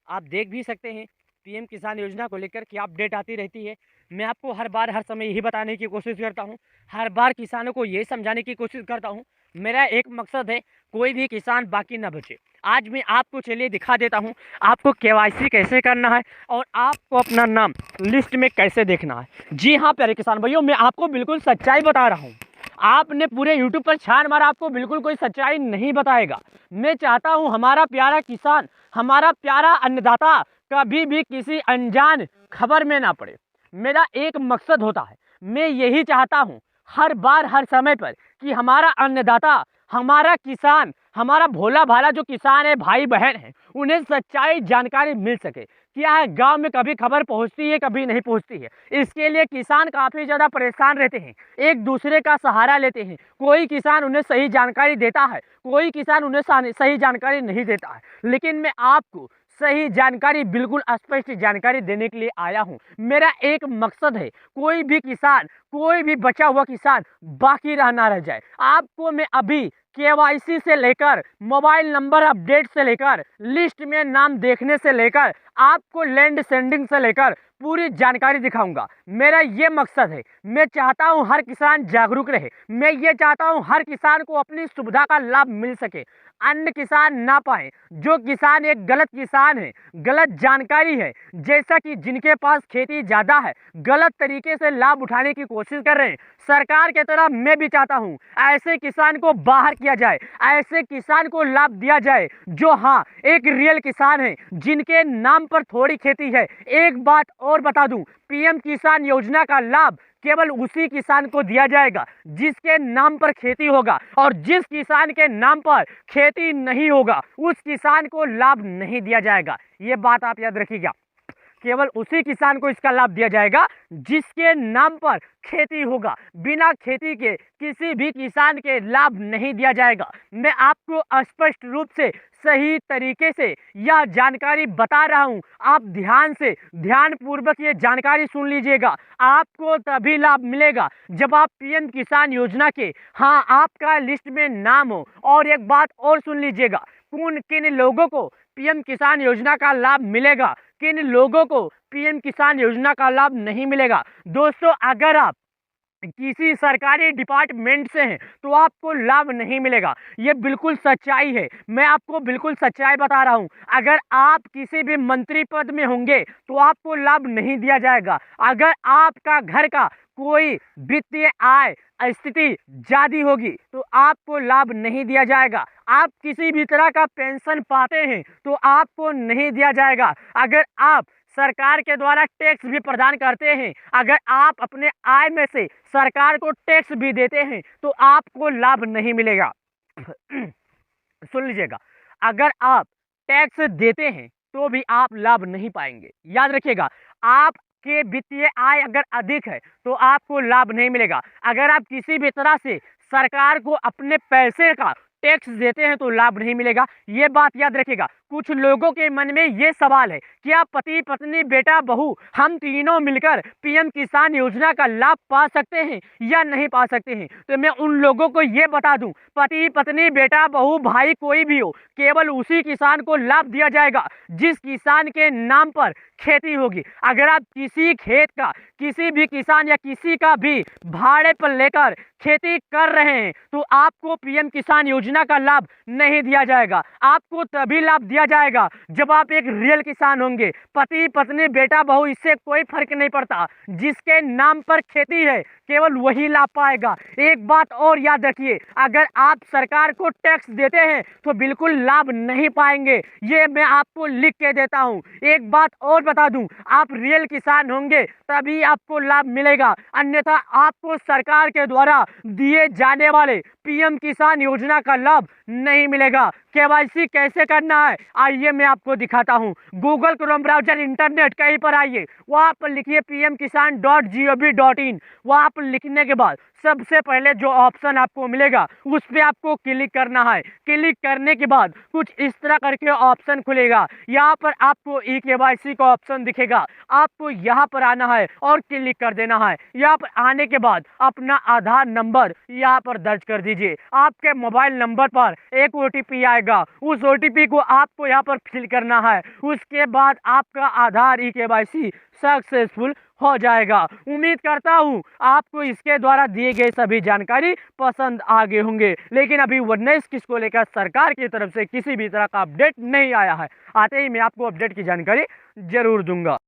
आप देख भी सकते हैं। पीएम किसान योजना को लेकर के अपडेट आती रहती है। मैं आपको हर बार हर समय यही बताने की कोशिश करता हूँ, हर बार किसानों को ये समझाने की कोशिश करता हूँ। मेरा एक मकसद है, कोई भी किसान बाकी ना बचे। आज मैं आपको चलिए दिखा देता हूँ आपको केवाईसी कैसे करना है और आपको अपना नाम लिस्ट में कैसे देखना है। जी हाँ प्यारे किसान भाइयों, मैं आपको बिल्कुल सच्चाई बता रहा हूँ। आपने पूरे यूट्यूब पर छान मारा, आपको बिल्कुल कोई सच्चाई नहीं बताएगा। मैं चाहता हूँ हमारा प्यारा किसान, हमारा प्यारा अन्नदाता कभी भी किसी अनजान खबर में ना पड़े। मेरा एक मकसद होता है, मैं यही चाहता हूँ हर बार हर समय पर कि हमारा अन्नदाता, हमारा किसान, हमारा भोला भाला जो किसान है, भाई बहन है, उन्हें सच्चाई जानकारी मिल सके। क्या है, गांव में कभी खबर पहुंचती है, कभी नहीं पहुंचती है। इसके लिए किसान काफ़ी ज़्यादा परेशान रहते हैं, एक दूसरे का सहारा लेते हैं। कोई किसान उन्हें सही जानकारी देता है, कोई किसान उन्हें सही जानकारी नहीं देता है। लेकिन मैं आपको सही जानकारी, बिल्कुल स्पष्ट जानकारी देने के लिए आया हूं। मेरा एक मकसद है, कोई भी किसान, कोई भी बचा हुआ किसान बाकी ना रह जाए। आपको मैं अभी केवाईसी से लेकर, मोबाइल नंबर अपडेट से लेकर, लिस्ट में नाम देखने से लेकर, आपको लैंड सेंडिंग से लेकर पूरी जानकारी दिखाऊंगा। मेरा ये मकसद है, मैं चाहता हूं हर किसान जागरूक रहे। मैं ये चाहता हूं हर किसान को अपनी सुविधा का लाभ मिल सके, अन्य किसान ना पाए। जो किसान एक गलत किसान है, गलत जानकारी है, जैसा कि जिनके पास खेती ज़्यादा है, गलत तरीके से लाभ उठाने की कोशिश कर रहे हैं। सरकार के तरफ मैं भी चाहता हूं ऐसे किसान को बाहर किया जाए, ऐसे किसान को लाभ दिया जाए जो हाँ एक रियल किसान है, जिनके नाम पर थोड़ी खेती है। एक बात और बता दूं, पीएम किसान योजना का लाभ केवल उसी किसान को दिया जाएगा जिसके नाम पर खेती होगा, और जिस किसान के नाम पर खेती नहीं होगा उस किसान को लाभ नहीं दिया जाएगा। ये बात आप याद रखिएगा। केवल उसी किसान को इसका लाभ दिया जाएगा जिसके नाम पर खेती होगा। बिना खेती के किसी भी किसान के लाभ नहीं दिया जाएगा। मैं आपको स्पष्ट रूप से, सही तरीके से यह जानकारी बता रहा हूं। आप ध्यान से, ध्यानपूर्वक ये जानकारी सुन लीजिएगा। आपको तभी लाभ मिलेगा जब आप पीएम किसान योजना के, हाँ, आपका लिस्ट में नाम हो। और एक बात और सुन लीजिएगा, किन लोगों को पीएम किसान योजना का लाभ मिलेगा, किन लोगों को पीएम किसान योजना का लाभ नहीं मिलेगा। दोस्तों, अगर आप किसी सरकारी डिपार्टमेंट से हैं तो आपको लाभ नहीं मिलेगा। ये बिल्कुल सच्चाई है, मैं आपको बिल्कुल सच्चाई बता रहा हूं। अगर आप किसी भी मंत्री पद में होंगे तो आपको लाभ नहीं दिया जाएगा। अगर आपका घर का कोई वित्तीय आय स्थिति ज़्यादा होगी तो आपको लाभ नहीं दिया जाएगा। आप किसी भी तरह का पेंशन पाते हैं तो आपको नहीं दिया जाएगा। अगर आप सरकार के द्वारा टैक्स भी प्रदान करते हैं, अगर आप अपने आय में से सरकार को टैक्स भी देते हैं तो आपको लाभ नहीं मिलेगा। सुन लीजिएगा, अगर आप टैक्स देते हैं तो भी आप लाभ नहीं पाएंगे। याद रखिएगा, आपके वित्तीय आय अगर अधिक है तो आपको लाभ नहीं मिलेगा। अगर आप किसी भी तरह से सरकार को अपने पैसे का टैक्स देते हैं तो लाभ नहीं मिलेगा। ये बात याद रखिएगा। कुछ लोगों के मन में ये सवाल है, क्या पति पत्नी बेटा बहू हम तीनों मिलकर पीएम किसान योजना का लाभ पा सकते हैं या नहीं पा सकते हैं? तो मैं उन लोगों को ये बता दूं, पति पत्नी बेटा बहू भाई कोई भी हो, केवल उसी किसान को लाभ दिया जाएगा जिस किसान के नाम पर खेती होगी। अगर आप किसी खेत का, किसी भी किसान या किसी का भी भाड़े पर लेकर खेती कर रहे हैं तो आपको पीएम किसान योजना योजना का लाभ नहीं दिया जाएगा। आपको तभी लाभ दिया जाएगा जब आप एक रियल किसान होंगे। पति पत्नी बेटा बहू इससे कोई फर्क नहीं पड़ता, जिसके नाम पर खेती है केवल वही लाभ पाएगा। एक बात और याद रखिए, अगर आप सरकार को टैक्स देते हैं तो बिल्कुल लाभ नहीं पाएंगे, ये मैं आपको लिख के देता हूं। एक बात और बता दूं, आप रियल किसान होंगे तभी आपको लाभ मिलेगा, अन्यथा आपको सरकार के द्वारा दिए जाने वाले पीएम किसान योजना का लाभ नहीं मिलेगा। केवाईसी कैसे करना है आइए मैं आपको दिखाता हूं। गूगल क्रोम ब्राउजर, इंटरनेट कहीं पर आइए, वहां पर लिखिए pmkisan.gov.in। वहां पर लिखने के बाद सबसे पहले जो ऑप्शन आपको मिलेगा उस पर आपको क्लिक करना है। क्लिक करने के बाद कुछ इस तरह करके ऑप्शन खुलेगा। यहाँ पर आपको ई-केवाईसी का ऑप्शन दिखेगा, आपको यहाँ पर आना है और क्लिक कर देना है। यहाँ पर आने के बाद अपना आधार नंबर यहाँ पर दर्ज कर दीजिए। आपके मोबाइल नंबर पर एक OTP आएगा, उस OTP को आपको यहाँ पर फिल करना है। उसके बाद आपका आधार ई-केवाईसी सक्सेसफुल हो जाएगा। उम्मीद करता हूँ आपको इसके द्वारा दिए गए सभी जानकारी पसंद आ गए होंगे, लेकिन अभी 19 किस्त को लेकर सरकार की तरफ से किसी भी तरह का अपडेट नहीं आया है। आते ही मैं आपको अपडेट की जानकारी जरूर दूंगा।